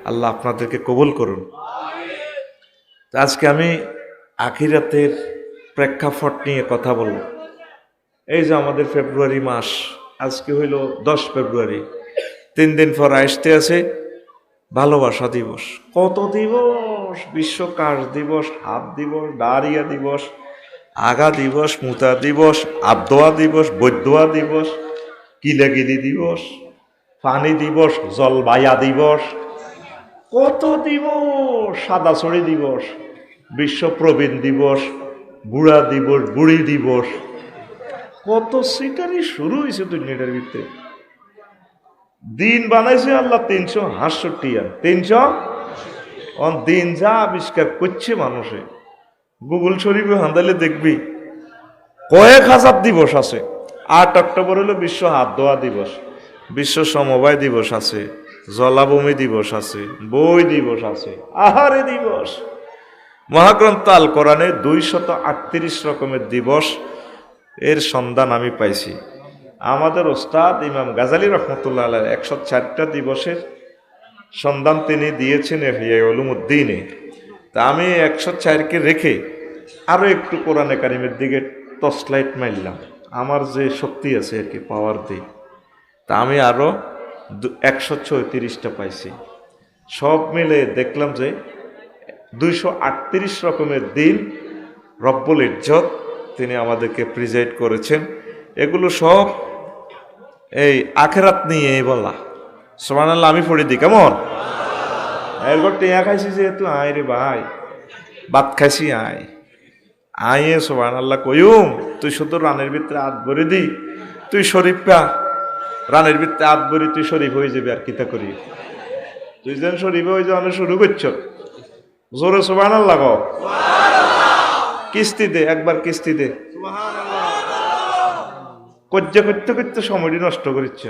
আল্লাহ আপনাদেরকে কবুল করুন। আজকে আমি আখিরাতের প্রেক্ষাপট নিয়ে কথা বলব। এই যে আমাদের ফেব্রুয়ারি মাস, আজকে হইল 10 ফেব্রুয়ারি, 3 দিন পর আসতে আছে ভালোবাসা দিবস। কত দিবস! বিশ্ব কাশ দিবস, হাত দিবস, ডায়রিয়া দিবস, আগা দিবস, মুতা দিবস, আবদোয়া দিবস, বৈদোয়া দিবস, কিলাগিলি দিবস, পানি দিবস, জলবায়া দিবস, কত দিবস! সাদাছড়ি দিবস, বিশ্ব প্রবীণ দিবস, বুড়া দিবস, বুড়ি দিবস, কত সিটারি শুরু হয়েছে দুনিয়াটার ভিতরে। দিন বানাইছে আল্লাহ 368 300 দিন যা আবিষ্কার করছে মানুষে। গুগল শরীফে হান্দালে দেখবি কয়েক হাজার দিবস আছে। 8 অক্টোবর হলো বিশ্ব হাত ধোয়া দিবস, বিশ্ব সমবায় দিবস আছে, জলাভূমি দিবস আছে, বই দিবস আছে, আহারে দিবস। মহাগ্রন্থ আল কোরআনে 238 রকমের দিবস এর সন্ধান আমি পাইছি। আমাদের ওস্তাদ ইমাম গাজালি রহমতুল্লাহ আলাইহ 104টা দিবসের সন্ধান তিনি দিয়েছেন ইহইয়া উলুমুদ্দিনে। তা আমি 104কে রেখে আরো একটু কোরআনে কারিমের দিকে টর্চলাইট মারলাম, আমার যে শক্তি আছে আর কি, পাওয়ার দিই। তা আমি আরো 134টা পাইছি। সব মিলে দেখলাম যে 238 রকমের দিন রব্বুল ইজ্জত তিনি আমাদেরকে প্রিজাইড করেছেন। এগুলো সব এই আখেরাত নিয়ে বলা। সুবহানাল্লাহ, আমি পড়ে দিই কেমন? এরপর টিয়া খাইছি যেহেতু, আয় রে ভাই, ভাত খাইছি আয় আয়ে সুবহানাল্লাহ কইম। তুই শুধু রানের ভিতরে হাত ভরে দি, তুই শরীফ পা, রানের ভিতরে হাত ভরি তুই শরীফ হয়ে যাবি। আর কিতা করি, তুই যেন শরীফ হয়ে যাওয়ানো শুরু করছ, জোরে সুবহানাল্লাহ কও। কিস্তি দে, একবার কিস্তি দে। করতে করতে করতে সময়টি নষ্ট করিচ্ছে।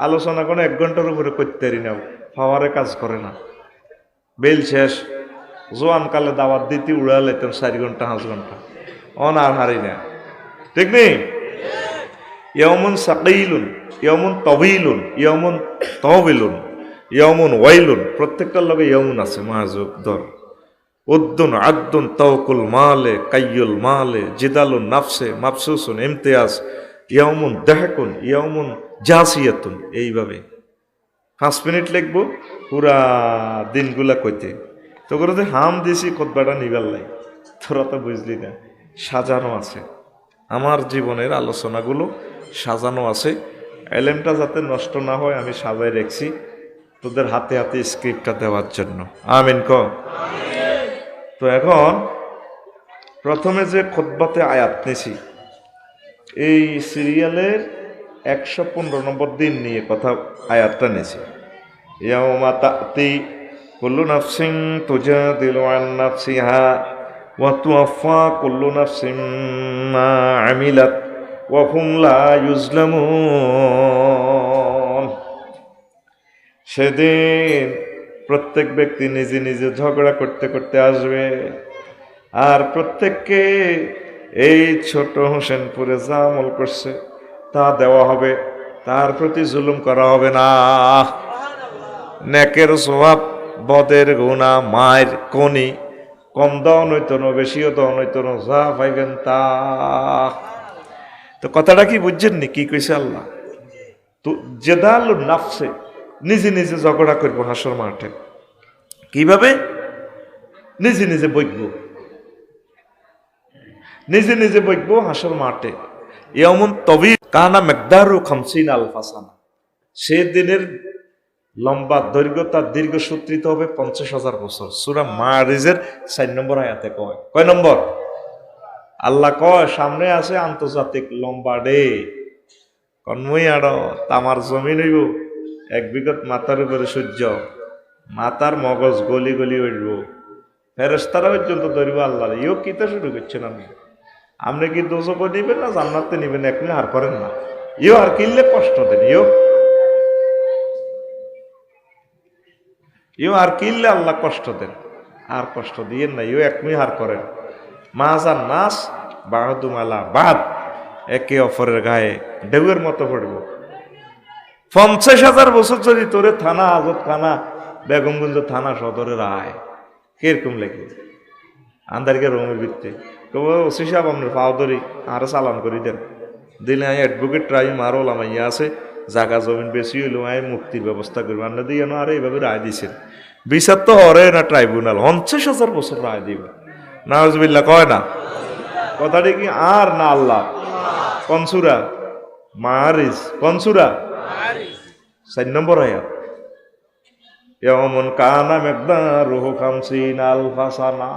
আলোচনা কোনো 1 ঘন্টার উপরে করতে পারি না, পাওয়ারে কাজ করে না। বেল শেষ, জোয়ান কালে দাওয়াত দিতে উড়া লাইতাম 4 ঘন্টা 5 ঘন্টা, অন আর হারি না, ঠিক নেই? ইয়াউমুন সাকিলুন, ইয়াউমুন তাওয়িলুন, ইয়াউমুন তাওয়িলুন, ইয়াউমুন ওয়াইলুন, প্রত্যেকটার লগে ইয়াউমুন আছে। মাযুক দর উদ্দুন আদ্দুন তাওকুল মালে কাইয়ুল মালে জিদালুন নাফসে মাফসুসুন ইমতিয়াজ, ইয়াউমুন দাহকুন, ইয়াউমুন জাসিয়াতুন। এইভাবে 5 মিনিট লিখবো পুরা দিনগুলা কইতে। তো করে হাম দিছি খুতবাটা নিবার লাই, তোরা তো বুঝলি না। সাজানো আছে আমার জীবনের আলোচনাগুলো, সাজানো আছে। এলেমটা যাতে নষ্ট না হয় আমি সাজাই রেখছি তোদের হাতে হাতে স্ক্রিপ্টটা দেওয়ার জন্য। আমিন ক। তো এখন প্রথমে যে খুতবাতে আয়াত নিছি, এই সিরিয়ালের 115 নম্বর দিন নিয়ে কথা আয়াতটা নিয়েছি। ইয়াউমা তাতি কুল্লু নাফসিন তুজাদিলু আন নাফসিহা ওয়া তুওয়াফা কুল্লু নাফসিন মা আমিলাত ওয়া হুম লা ইউজলামুন। সেদিন প্রত্যেক ব্যক্তি নিজে নিজে ঝগড়া করতে করতে আসবে, আর প্রত্যেককে এই ছোট হোসেনপুরে যা আমল করছে তা দেওয়া হবে, তার প্রতি জুলুম করা হবে না। নেকের স্বভাব, বদের গুণা, মায়ের কনি, কম দাও নইতো না, বেশিও দাও নইতো না, যা পাইবেন তা। তো কথাটা কি বুঝছেন নি কি কইছে আল্লাহ? তো জেদাল নাফসে, নিজে নিজে ঝগড়া করবো হাসর মাঠে। কিভাবে? নিজে নিজে বইকবো, নিজে নিজে বইকবো হাসর মাঠে। ইয়ামুন তাওয়িল কানা মিকদারু 50 আলফা সানা। সে দিনের লম্বা দৈর্ঘ্য, তার দীর্ঘ সূত্রিত হবে 50,000 বছর। সূরা মারিজের 4 নম্বর আয়াতে কয়। কয় নম্বর? আল্লাহ কয় সামনে আছে আন্তর্জাতিক লম্বা ডে। কনমই আড় তামার জমিন হইব 1 বিঘত মাথার উপরে সূর্য, মাথার মগজ গলি গলি উঠব, ফেরেশতারা পর্যন্ত ধরিব আল্লাহ। ইও কিতা শুরু করছেন আমি? আপনি কি দোজখে নিবেন না জান্নাতে নিবেন? এখনই হার করেন না। ইও আর কিনলে কষ্ট দেন, ইও আর কিনলে আল্লাহ কষ্ট দেন, আর কষ্ট দিয়েন না। ইও এখনই হার করেন। মাজার নাস বাহাদুমালা বাদ, একে অপরের গায়ে ঢেউয়ের মতো পড়ব। 50,000 বছর যদি তোরে থানা হাজত খানা বেগমগঞ্জ থানা সদরের রায় কিরকম লেগে আন্দারিকে রুমের ভিত্তি কব ওসি সাহেব আপনার পাও ধরি আরো চালান করি দেন দিলে আমি অ্যাডভোকেট ট্রাই মারো লামাইয়া আছে জাগা জমিন বেশি হইলো আমি মুক্তির ব্যবস্থা করবো আন্না দিয়ে আর এইভাবে রায় দিছেন বিচার তো হরে না ট্রাইব্যুনাল 50,000 বছর রায় দিবে নাউজুবিল্লাহ কয় না কথাটি কি আর না আল্লাহ কনসুরা মারিস কনসুরা 4 নম্বর আয়াত ইয়াউমুন কানা মিকদারুহু 50 আলফা সানা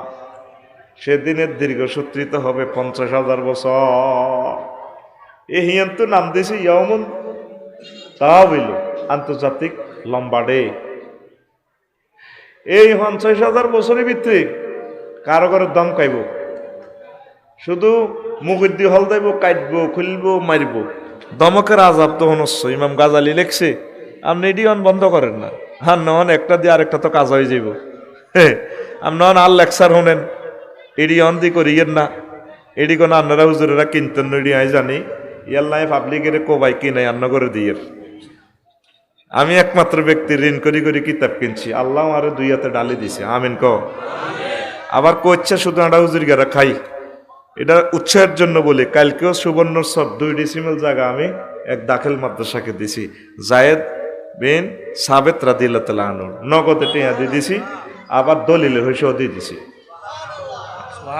সেদিনের দীর্ঘসূত্রিত হবে 50,000 বছর এহিয়ান তো নাম দিয়েছে ইয়াউমুন তাওইল আন্তর্জাতিক লম্বা ডে এই 50,000 বছরের ভিতরে কারো কারো দম খাইব শুধু মুখের দিয়ে হল দেব কাটবো খুলবো মারবো দমকের আজাব তো হনস্য ইমাম গাজালি লেখছে আপনি এটি বন্ধ করেন না হ্যাঁ নন একটা দিয়ে আরেকটা তো কাজ হয়ে যাব হ্যাঁ আপনি নন আর লেকচার শোনেন এডি অন দি করিয়েন না এডি কোনো আন্নারা হুজুরেরা কিনতেন এডি আমি জানি ইয়াল্লাই পাবলিকের কোবাই কিনে আন্ন করে দিয়ে আমি একমাত্র ব্যক্তি ঋণ করি করি কিতাব কিনছি আল্লাহ আরে 2 হাতে ডালি দিছে আমিন ক আবার কোচ্ছে শুধু আন্ডা হুজুর গেরা খাই এটা উৎসাহের জন্য বলি কালকেও সুবর্ণর সব 2 ডিসিমেল জায়গা আমি এক দাখিল মাদ্রাসাকে দিছি জায়েদ বিন সাবেত রাদিয়াল্লাহু তাআলা আনহু নগদে টিয়া দিয়ে দিছি আবার দলিলের হইসেও দিয়ে দিছি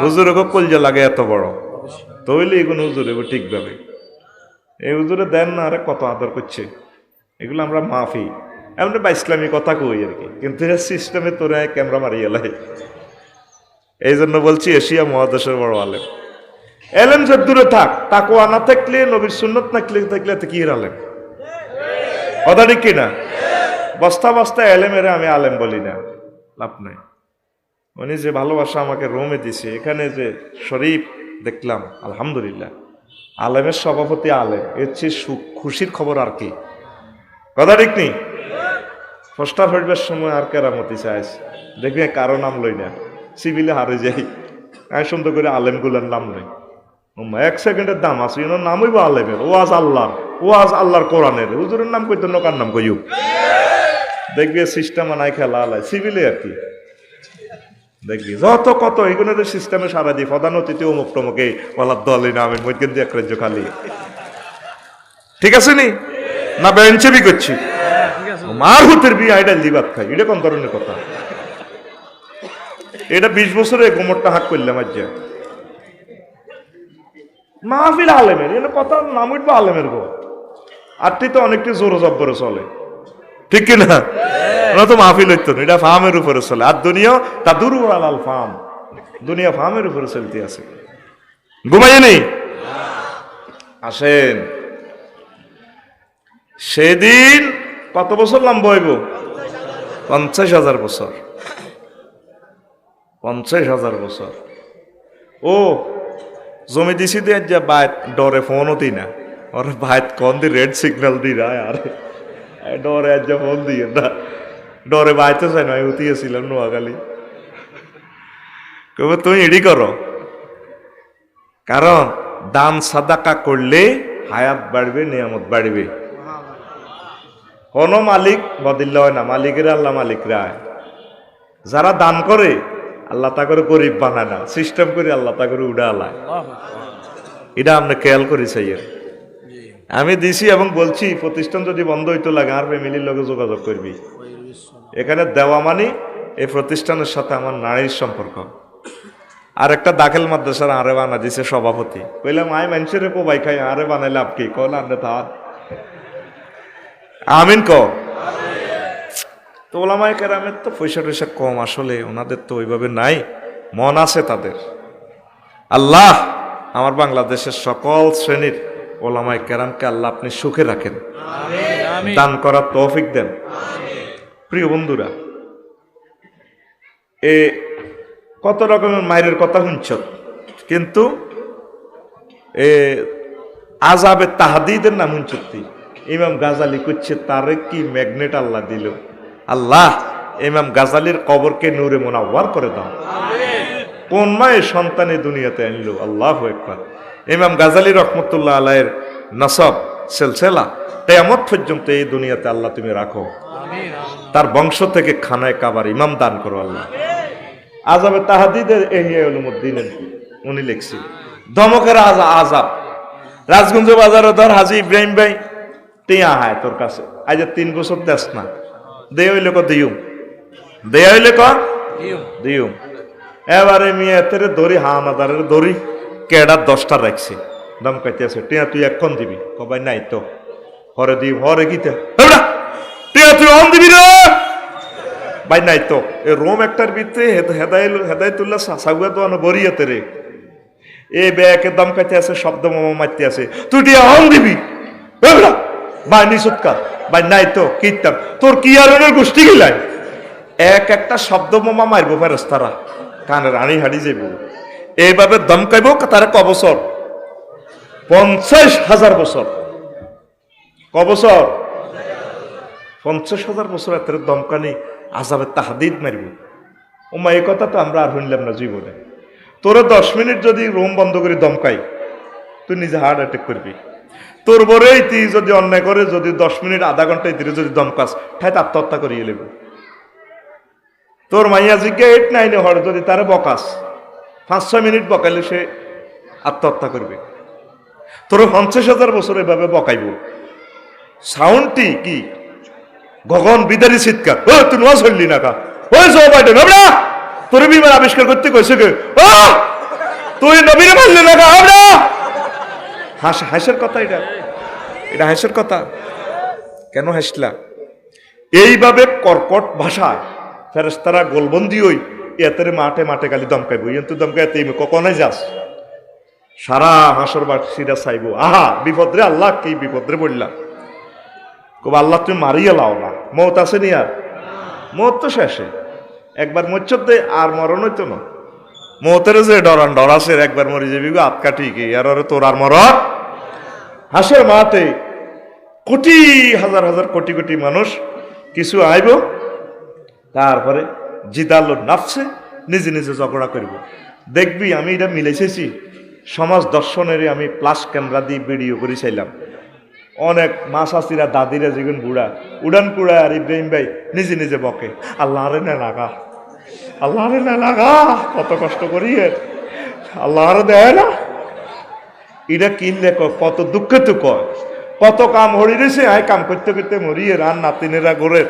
হুজুরকে কলজা লাগে এত বড় তৈলে এগুলো হুজুর এবার ঠিকভাবে এই হুজুরে দেন না আরে কত আদর করছে এগুলো আমরা মাফি এমনি বা ইসলামী কথা কই আর কি কিন্তু সিস্টেমে তোরা ক্যামেরা মারিয়ে লাই এই জন্য বলছি এশিয়া মহাদেশের বড় আলেম এলেম যে দূরে থাক তাকওয়া না থাকলে নবীর সুন্নত না থাকলে কি আলেম কথা ঠিক কিনা বস্তা বস্তা এলেমেরে আমি আলেম বলি না লাভ নাই উনি যে ভালোবাসা আমাকে রোমে দিছে এখানে যে শরীফ দেখলাম আলহামদুলিল্লাহ আলেমের সভাপতি আলেম এর চেয়ে খুশির খবর আর কি কথা ঠিক নেই পোস্টার হইবার সময় আর কেরামতি চাইছে দেখবি কারো নাম লই না সিভিলে হারে যাই আমি সুন্দর করে আলেমগুলার নাম লই 1 সেকেন্ডের দাম আছে এর নাম হইব আলেমের ওয়াজ আল্লাহর কোরআনের হুজুরের নাম কইতো নকার নাম কইও দেখবি সিস্টেম আনাই খেলা আলাই সিভিলে আর কি দেখবি যত কত এগুলো সিস্টেমে সারা দিই প্রধান অতিথি অমুক টমকে বলার দলে না আমি মধ্যে দিয়ে এক রাজ্য খালি ঠিক আছে নি না বেঞ্চেবি করছি মার হুতের বিয়ে আইডাল দিবাত খাই এটা কোন ধরনের কথা এটা 20 বছরে গোমরটা হাক করলাম আজ মাহফিল আলেমের এর কথা নাম উঠবো আলেমের গো আরটি তো অনেকটি জোর জব্বরে চলে ঠিক কিনা ওরা তো মাহফিল হইতো না এটা ফার্মের উপরে চলে আর দুনিয়া তা দুরু আলাল ফার্ম দুনিয়া ফার্মের উপরে চলতে আছে ঘুমাইয়ে নেই আসেন সেদিন কত বছর লম্বা হইব 50,000 বছর 50,000 বছর ও জমি দিছি দিয়ে যা বাইত ডরে ফোনও দিই না ওর বাইত কন দি রেড সিগন্যাল দি রায় আরে ডরে আজ ফোন দিয়ে না ডরে বাইতে চাই না আমি উঠিয়েছিলাম নোয়াখালী কবে তুমি এডি করো কারণ দান সাদাকা করলে হায়াত বাড়বে নিয়ামত বাড়বে কোন মালিক বদিল্লা হয় না মালিকের আল্লাহ মালিক রায় যারা দান করে আল্লাহ তা করে গরিব বানায় না সিস্টেম করে আল্লাহ তা করে উড়া আলায় এটা আপনি খেয়াল করি চাইয়ের আমি দিছি এবং বলছি প্রতিষ্ঠান যদি বন্ধ হইতো লাগে আর ফ্যামিলির লগে যোগাযোগ করবি এখানে দেওয়া মানে এই প্রতিষ্ঠানের সাথে আমার নারীর সম্পর্ক আর একটা দাখিল মাদ্রাসার আরে বানা দিছে সভাপতি কইলাম আয় মানুষের কোবাই খাই আরে বানাইলে আপ কি কল আনলে তা আমিন ক তো ওলামায়ে কেরামের তো পয়সা টয়সা কম আসলে ওনাদের তো ওইভাবে নাই মন আছে তাদের আল্লাহ আমার বাংলাদেশের সকল শ্রেণীর ওলামায়ে কেরামকে আল্লাহ আপনি সুখে রাখেন দান করার তৌফিক দেন প্রিয় বন্ধুরা এ কত রকমের মায়ের কথা শুনছ কিন্তু এ আযাবে তাহদীদের নাম শুনছতি ইমাম গাজালি করছে তারে কি ম্যাগনেট আল্লাহ দিল আল্লাহ ইমাম গাজালির কবরকে নূরে মুনাওয়ার করে দাও কোন মায়ের সন্তানে দুনিয়াতে আনলো আল্লাহু আকবার ইমাম গাজালি রহমতুল্লাহ আলাইহির নসব সিলসিলা কিয়ামত পর্যন্ত এই দুনিয়াতে আল্লাহ তুমি রাখো। তার বংশ থেকে খানায় কাবার ইমাম দান করো আল্লাহ। আযাবে তাহদীদের ইহয়া উলুমুদ্দিন উনি লিখছি ধমকের আযাব। রাজগঞ্জ বাজারে ধর হাজী ইব্রাহিম ভাই টিয়া হায় তোর কাছে আজ 3 বছর দেশ না দে হইলে ক দিউম, দে হইলে ক দিউম। এবারে মিয়া তেরে দড়ি হামাদারের দড়ি কেডা 10টা রাখছে ধমকাইতে আছে টিয়া তুই এখন দিবি কবাই নাই তো হরে দিব হরে গীতা টিয়া তুই অন দিবি রে ভাই নাই তো। এ রোম একটার ভিতরে হেদায়েতুল্লাহ সাগুয়া তো বরিয়াতে রে এ ব্যাকে দমকাইতে আছে শব্দ মামা মারতে আছে তুই টিয়া অন দিবি ভাই নিসুৎকার ভাই নাই তো কীর্তাম তোর কি আর গোষ্ঠী গিলাই এক একটা শব্দ মামা মারবো ফেরেশতারা কানে রানী হাড়ি যাইব। এইভাবে দমকাইব তারা ক বছর 50,000 বছর। ক বছর 50,000 বছর এত দমকানি আযাবে তাহদীদ মারব। ওমা এই কথা তো আমরা আর শুনলাম না জীবনে। তোর 10 মিনিট যদি রুম বন্ধ করে দমকাই তুই নিজে হার্ট অ্যাটাক করবি। তোর বরেই তুই যদি অন্যায় করে যদি 10 মিনিট আধা ঘন্টা ধীরে যদি দমকাস ঠাইতে আত্মহত্যা করিয়ে নেব। তোর মাইয়া জিজ্ঞা 8-9 হর যদি তারে বকাস 5-6 মিনিট বকাইলে সে আত্মহত্যা করবে। তোর 50,000 বছর এভাবে বকাইব। সাউন্ডটি কি গগন বিদারী চিৎকার ও তুই নোয়াজ হইলি না কা ওই জো বাইডেন আমরা তোর বিমান আবিষ্কার করতে কইছে কে ও তুই নবীরে মানলি না কা আমরা হাসের কথা এটা হাসের কথা কেন হাসলা? এইভাবে কর্কট ভাষায় ফেরেশতারা গোলবন্দি হই এতের মাঠে মাঠে গালি দমকাইব কিন্তু দমকাইতে কখনই যাস সারা হাসর বাসীরা চাইব আহা বিপদরে আল্লাহ কি বিপদরে বললাম কব আল্লাহ তুমি মারিয়ে লাও না মত আছে নি আর মত তো শেষে একবার মরছতে আর মরণ হইতো না মতের যে ডর আছে একবার মরে যাবি গো আটকা ঠিকই আর তোর আর মরণ হাসের মাঠে কোটি হাজার হাজার কোটি কোটি মানুষ কিছু আইব তারপরে জিদাল নাফসে নিজে নিজে ঝগড়া করব। দেখবি আমি এটা মিলেছেছি সমাজ দর্শনের আমি প্লাস ক্যামেরা দিয়ে ভিডিও করে চাইলাম অনেক মা শাশিরা দাদিরা যেগুন বুড়া উড়ান কুড়া আর ইব্রাহিম ভাই নিজে নিজে বকে আল্লাহরে না লাগা আল্লাহরে না লাগা কত কষ্ট করি আল্লাহরে দেয় না এটা কিনলে কত দুঃখে তো কয় কত কাম হরি রয়েছে আয় কাম করতে করতে মরিয়ে আর নাতিনেরা গোরের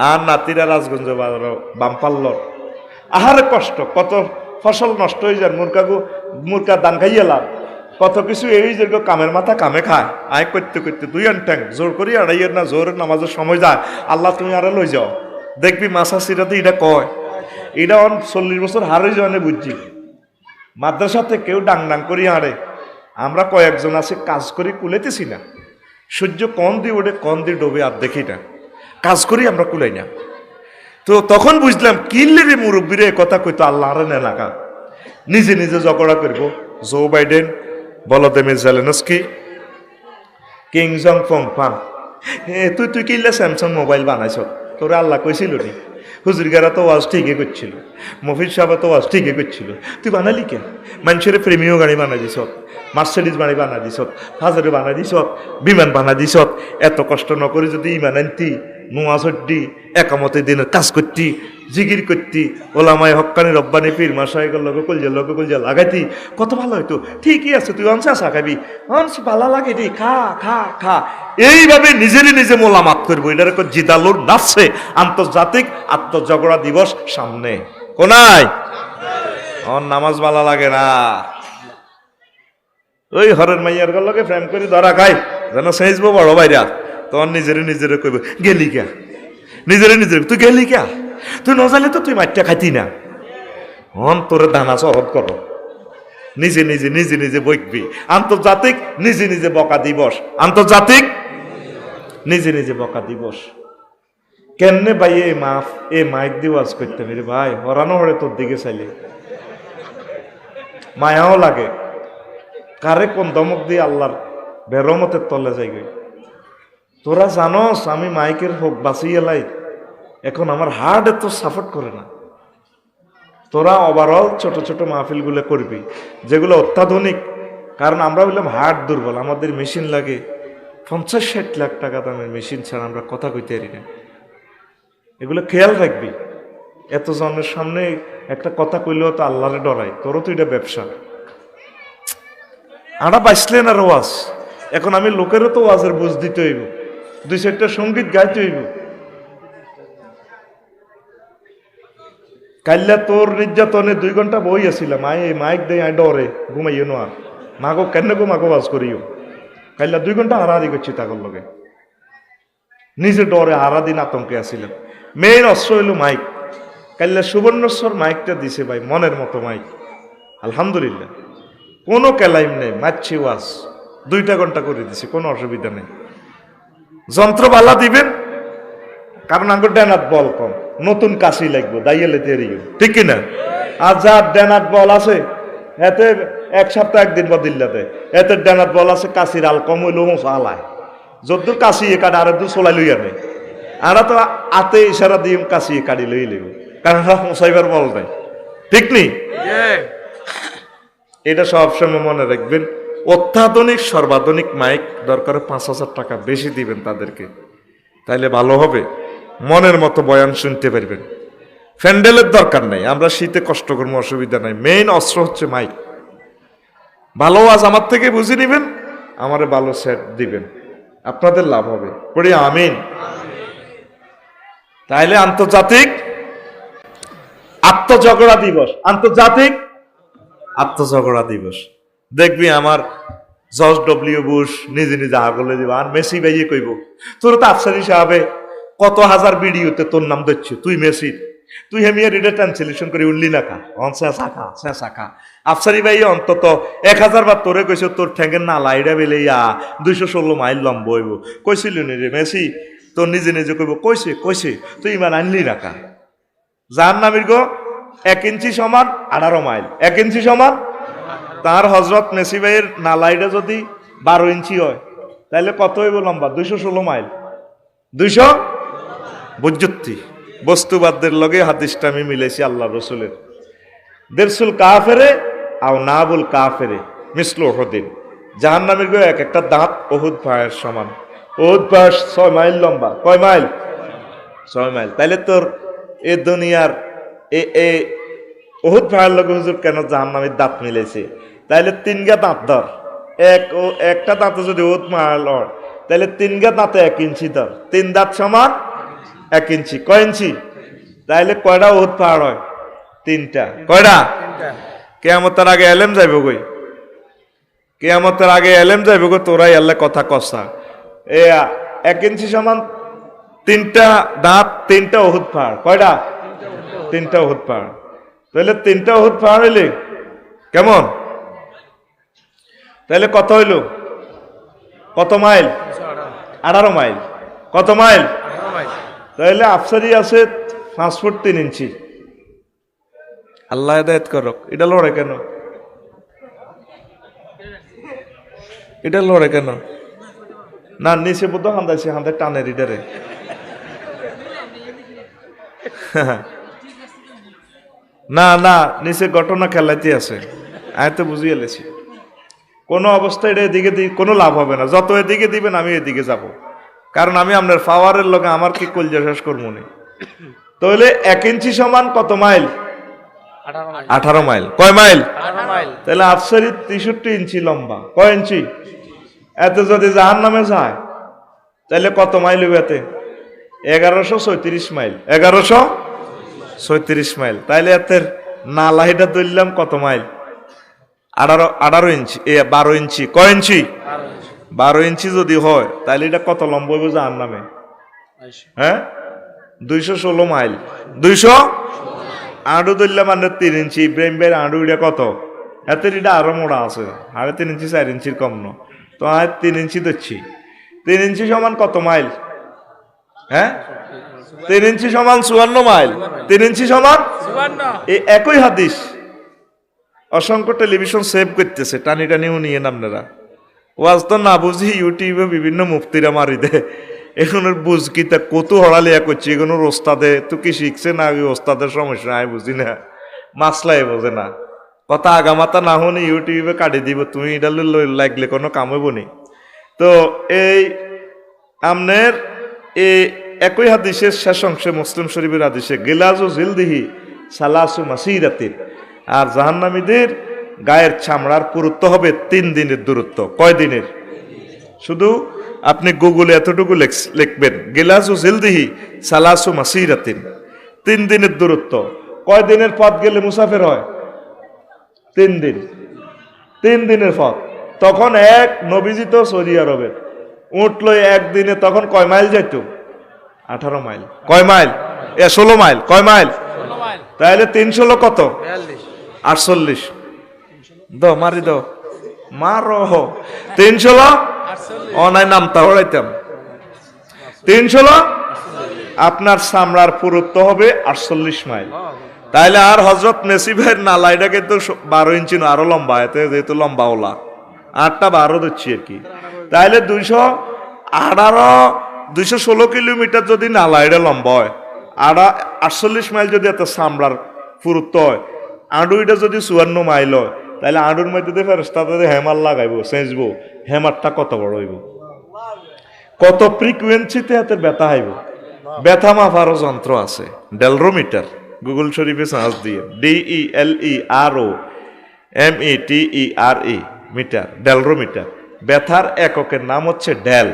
আর নাতিরা রাজগঞ্জ বাজার বামপাল্লর আহারে কষ্ট কত ফসল নষ্ট হয়ে যায় মুরকা দান খাইয়ে লাভ কত কিছু এই যে কামের মাথা কামে খায় আয় করতে করতে 2 ট্যাঙ্ক জোর করি আড়াইয়ের না জোরের নামাজের সময় যায় আল্লাহ তুমি আরে লই যাও দেখবি মাসাসিরাতে এটা কয় এটা 40 বছর হারে জনে বুঝছি মাদ্রাসাতে কেউ ডাং ডাং করি হারে আমরা কয়েকজন আছে কাজ করি কুলেতেছি না সূর্য কন দিয়ে ওঠে কন দিয়ে ডোবে আর দেখি না কাজ করি আমরা কুলাই না তো তখন বুঝলাম কিনলে রে মুরব্বীরে কথা কইতো আল্লাহরে না লাগা নিজে নিজে ঝগড়া করব জো বাইডেন ভলোদিমির জেলেনস্কি কিং জং ফং ফান তুই কিনলে স্যামসাং মোবাইল বানাইছ তোর আল্লাহ কইছিল নি হুজুরগারা তো ওয়াজ ঠিকই করছিল মফিজ সাহেব তো ওয়াজ ঠিকই করছিল তুই বানালি কেন মানুষের প্রেমীয় গাড়ি বানাই দিছ মার্সিডিজ গাড়ি বানাই দিছ হাজারে বানাই দিছ বিমান বানাই দিছ এত কষ্ট নকরি যদি ইমান আনতি নোয়াজড্ডি একামতে দিনের কাজ করতি জিগির করতি ওলামায় হক্কানি রব্বানি পীর মাসাইকের লগে কলজা লাগাইতি কত ভালো হইতো ঠিকই আছে তুই অংশ আসা খাবি অংশ ভালো লাগে রে খা খা খা এইভাবে নিজেরই নিজে মোলামাত করবো এটার জিদালুর নাফসে আন্তর্জাতিক আত্মঝগড়া দিবস সামনে কোনায় আমার নামাজ ভালো লাগে না ওই হরের মাইয়ার লগে প্রেম করি ধরা খাই যেন সেজবো বড় বাইরা তখন নিজেরে কইব গেলি কে নিজেরে তুই গেলি কে তুই নজালে তো তুই মাইটা খাইতি না হন তোরে দানা চরদ কর নিজে নিজে বইকবি আন্তর্জাতিক নিজে নিজে বকা দিবস আন্তর্জাতিক নিজে নিজে বকা দিবস কেমনে ভাই এ মাইক দিয়ে ওয়াজ করতে মেরে ভাই হরানো হরে তোর দিকে চাইলে মায়াও লাগে কারে কোন দমক দিয়ে আল্লাহর বেরমতের তলে যাই গই তোরা জানোস আমি মাইকের হোক বাঁচিয়ে লাই এখন আমার হার্ট এত সাপোর্ট করে না তোরা ওভারঅল ছোট ছোট মাহফিলগুলো করবি যেগুলো অত্যাধুনিক কারণ আমরা বললাম হার্ট দুর্বল আমাদের মেশিন লাগে 50-60 লাখ টাকা দামের মেশিন ছাড়া আমরা কথা কইতে পারি না। এগুলো খেয়াল রাখবি। এত জনের সামনে একটা কথা কইলেও তো আল্লাহরে ডরাই, তোরও তো এটা ব্যবসা। আড়া বাইসলেন আর ওয়াজ, এখন আমি লোকেরও তো ওয়াজের বুঝ দিতে হইব, 2-4টা সঙ্গীত গাইতে হইব। কাল্লা তোর নির্যাতনে 2 ঘন্টা বই আসিলাম, মাইক দেয় আয় ডরে ঘুমাইও না, মাগো কেন গো মাগো ওয়াজ করিও। কাল্লা 2 ঘন্টা হারাহারি করছি তাগর লগে, নিজে ডরে হারাদিন আতঙ্কে আসিলাম। মেইন অস্ত্র হইল মাইক। কাল্লা সুবর্ণস্বর মাইকটা দিছে ভাই, মনের মতো মাইক, আলহামদুলিল্লাহ। কোনো ক্যালাইম নেই, মারছি ওয়াজ 2টা ঘন্টা করে দিছি, কোনো অসুবিধা নেই। যন্ত্রবালা দিবেন, কারণ আঙ্গুর ডেনাত বল কম, নতুন কাশি লাগবে দাইয়েলে তেরিও, ঠিক কিনা? আর যার ডেনাত বল আছে এতে 1 সপ্তাহ 1 দিন বদিল্লাতে, এতে ডেনাত বল আছে কাশির আল কম হইলেও আলায় যদ্দূর কাশি এ কাটা আর দূর চলাই লইয়া নেই। আর তো আতে ইশারা দিয়ে কাশি কাটি লই লইব, কারণ মোসাইবার বল নাই, ঠিক নেই? এটা সবসময় মনে রাখবেন। অত্যাধুনিক সর্বাধুনিক মাইক দরকার 5,000 টাকা বেশি দিবেন তাদেরকে, তাইলে ভালো হবে, মনের মতো বয়ান শুনতে পারবেন। ফ্যান্ডেলের দরকার নাই, আমরা শীতে কষ্ট করবো, অসুবিধা নাই। মেইন অস্ত্র হচ্ছে মাইক। ভালো আজ আমার থেকে বুঝে নিবেন, আমারে ভালো সেট দিবেন, আপনাদের লাভ হবে। পড়ি আমিন। তাইলে আন্তর্জাতিক আত্মঝগড়া দিবস, আন্তর্জাতিক আত্মঝগড়া দিবস। দেখবি আমার জর্জ ডব্লিউ বুশ নিজে নিজে আগলে দিব, আর মেসি ভাইয়ে কইব তোর তো আফসারি সাহেবে কত হাজার ভিডিওতে তোর নাম দিচ্ছে, তুই মেসি, তুই হেমিয়া রিডে ট্রান্সলেশন করে উঠলি না কা, শাখা আফসারি ভাই অন্তত 1000 বার তোরে কইছে তোর ঠ্যাঙ্গের না লাইডা বেলে 216 মাইল লম্ব হইব। কইছিল নি রে মেসি, তোর নিজে নিজে কইব কইছে তুই ইমান আনলি না কা। যার নামির গো 1 ইঞ্চি সমান 18 মাইল, 1 ইঞ্চি সমান। তার হজরত মেসি ভাইয়ের নালাইটা যদি 12 ইঞ্চি হয় তাহলে কত হইব লম্বা? 216 মাইল। 200 বুঝতি বস্তুবাদদের লগে হাদিসটা আমি মিলাইছি আল্লাহ রসুলের। দেরসুল কাফেরে আও নাবুল কাফেরে মিসলু উহুদিন। জাহান্নামের গো এক একটা দাঁত উহুদ পাহাড়ের সমান। উহুদ পাহাড় 6 মাইল লম্বা। কয় মাইল? 6 মাইল। তাইলে তোর এ দুনিয়ার এ উহুদ পাহাড়ের লগে হুজুর কেন জাহান্নামের দাঁত মিলাইছে? তাইলে 3 গা দাঁত ধর, একটা দাঁতে যদি উহুদ পাহাড় হয় তাহলে 3 গা দাঁতে 1 ইঞ্চি ধর, 3 দাঁত সমান 1 ইঞ্চি। কয় ইঞ্চি? তাইলে কয়টা উহুদ পাহাড় হয়? 3টা। কয়টা? কিয়ামতের আগে এলেম যাইব কই? কিয়ামতের আগে এলেম যাইব গো, তোরাই আল্লাহ কথা কসা। 1 ইঞ্চি সমান 3টা দাঁত, 3টা উহুদ পাহাড়। কয়টা? 3টা উহুদ পাহাড়। তাহলে 3টা উহুদ পাহাড় হইলে কেমন? তাহলে কত হইল? কত মাইল? 18 মাইল। কত মাইল? তাহলে আফসারি আছে 5 ফুট 3 ইঞ্চি। আল্লাহ হেদায়েত করুক। এটা লড়ে কেন? এটা লড়ে কেন? না নিচে বোধ হান্দাইছে, হান্দে টানে রিডারে। না না নিচে ঘটনা খেলাইতে আছে, আমি তো বুঝিয়ে লেছি। কোনো অবস্থায় এটা এদিকে কোনো লাভ হবে না। যত এদিকে দিবেন আমি এদিকে যাব, কারণ আমি আপনার পাওয়ারের লগে আমার কি কলজা শেষ করবো নি। তাহলে 1 ইঞ্চি সমান কত মাইল? 18 মাইল। কয় মাইল? তাহলে আফসারি 63 ইঞ্চি লম্বা। কয় ইঞ্চি? এত যদি জাহান্নামে যায় তাহলে কত মাইল হইবে? এতে 1136 মাইল। 1136 মাইল। তাইলে এতে নালাহিটা ধরলাম কত মাইল? 18 ইঞ্চি, 12 ইঞ্চি। কয় ইঞ্চি? 12 ইঞ্চি যদি হয় তাহলে এটা কত লম্বা হইব জাহান্নামে? হ্যাঁ 216 মাইল। 200 আড়ু ধরলাম মানে 3 ইঞ্চি। ইব্রাহিম ভাইয়ের আড়ু এটা কত? এতে এটা আরো মোড়া আছে, 3.5 ইঞ্চি 4 ইঞ্চির কম ন, তো 3 ইঞ্চি ধরছি। 3 ইঞ্চি সমান কত মাইল? হ্যাঁ 3 ইঞ্চি সমান 54 মাইল। 3 ইঞ্চি সমান 54। এই একই হাদিস অসংখ্য টেলিভিশন সেভ করতেছে, টানি টানিও নিয়ে আপনারা। ওয়াজ তো না বুঝি ইউটিউবে বিভিন্ন মুফতিরা মারি দে, এখন বুঝ কি তা কত হড়ালিয়া করছে, এগুলোর ওস্তাদে তো কি শিখছে না, ওস্তাদের সমস্যা আমি বুঝি না, মাসলাই বোঝে না। কথা আগামাতা না হলে ইউটিউবে কাটি দিব, তুমি এটা লাগলে কোনো কাম হইব নি। তো এই আমনের এই একই হাদিসের শেষ অংশে মুসলিম শরীফের হাদিসে গিলাজু জিলদিহি সালাসু মাসিরাতিন, আর জাহান্নামীদের গায়ের চামড়ার পুরুত্ব হবে 3 দিনের দূরত্ব। কয় দিনের? শুধু আপনি গুগলে এতটুকু লিখবেন গিলাজু জিলদিহি সালাসু মাসিরাতিন, 3 দিনের দূরত্ব। কয় দিনের পথ গেলে মুসাফির হয়? 3 দিন। 3 দিনের পথ। তখন এক নবীজি তো সৌদি আরবের উঠলো একদিনে, তখন কয় মাইল যাইতো? 18 মাইল। কয় মাইল? 16 মাইল। কয় মাইল? তাহলে 316 কত? 48। দ মারি দ মারো 316 অনাই নামতা হড়াইতাম 316 আপনার চামড়ার পুরুত্ব হবে 48 মাইল। তাইলে আর হজরত মেসি ভাইয়ের নালাইটা কিন্তু 12 ইঞ্চি আরো লম্বা, এতে যেহেতু লম্বা ওলা 8টা 12 দিচ্ছি আর কি। তাইলে 216 কিলোমিটার যদি নালাইটা লম্বা হয়, 48 মাইল যদি এত চামড়ার পুরুত্ব হয়, আডুইটা যদি 54 মাইল হয়, তাহলে আডুর মধ্যে ফেরেশতাদের হেমার লাগাইবো, সেঁচবো, হেমারটা কত বড় হইব, কত ফ্রিকুয়েন্সিতে হাতের ব্যথা হইব। ব্যথা মাপারও যন্ত্র আছে, ডেলরোমিটার। গুগল শরীফে সার্চ দিয়ে DELEROMETER মিটার, ডেলরোমিটার। ব্যথার এককের নাম হচ্ছে ডেল।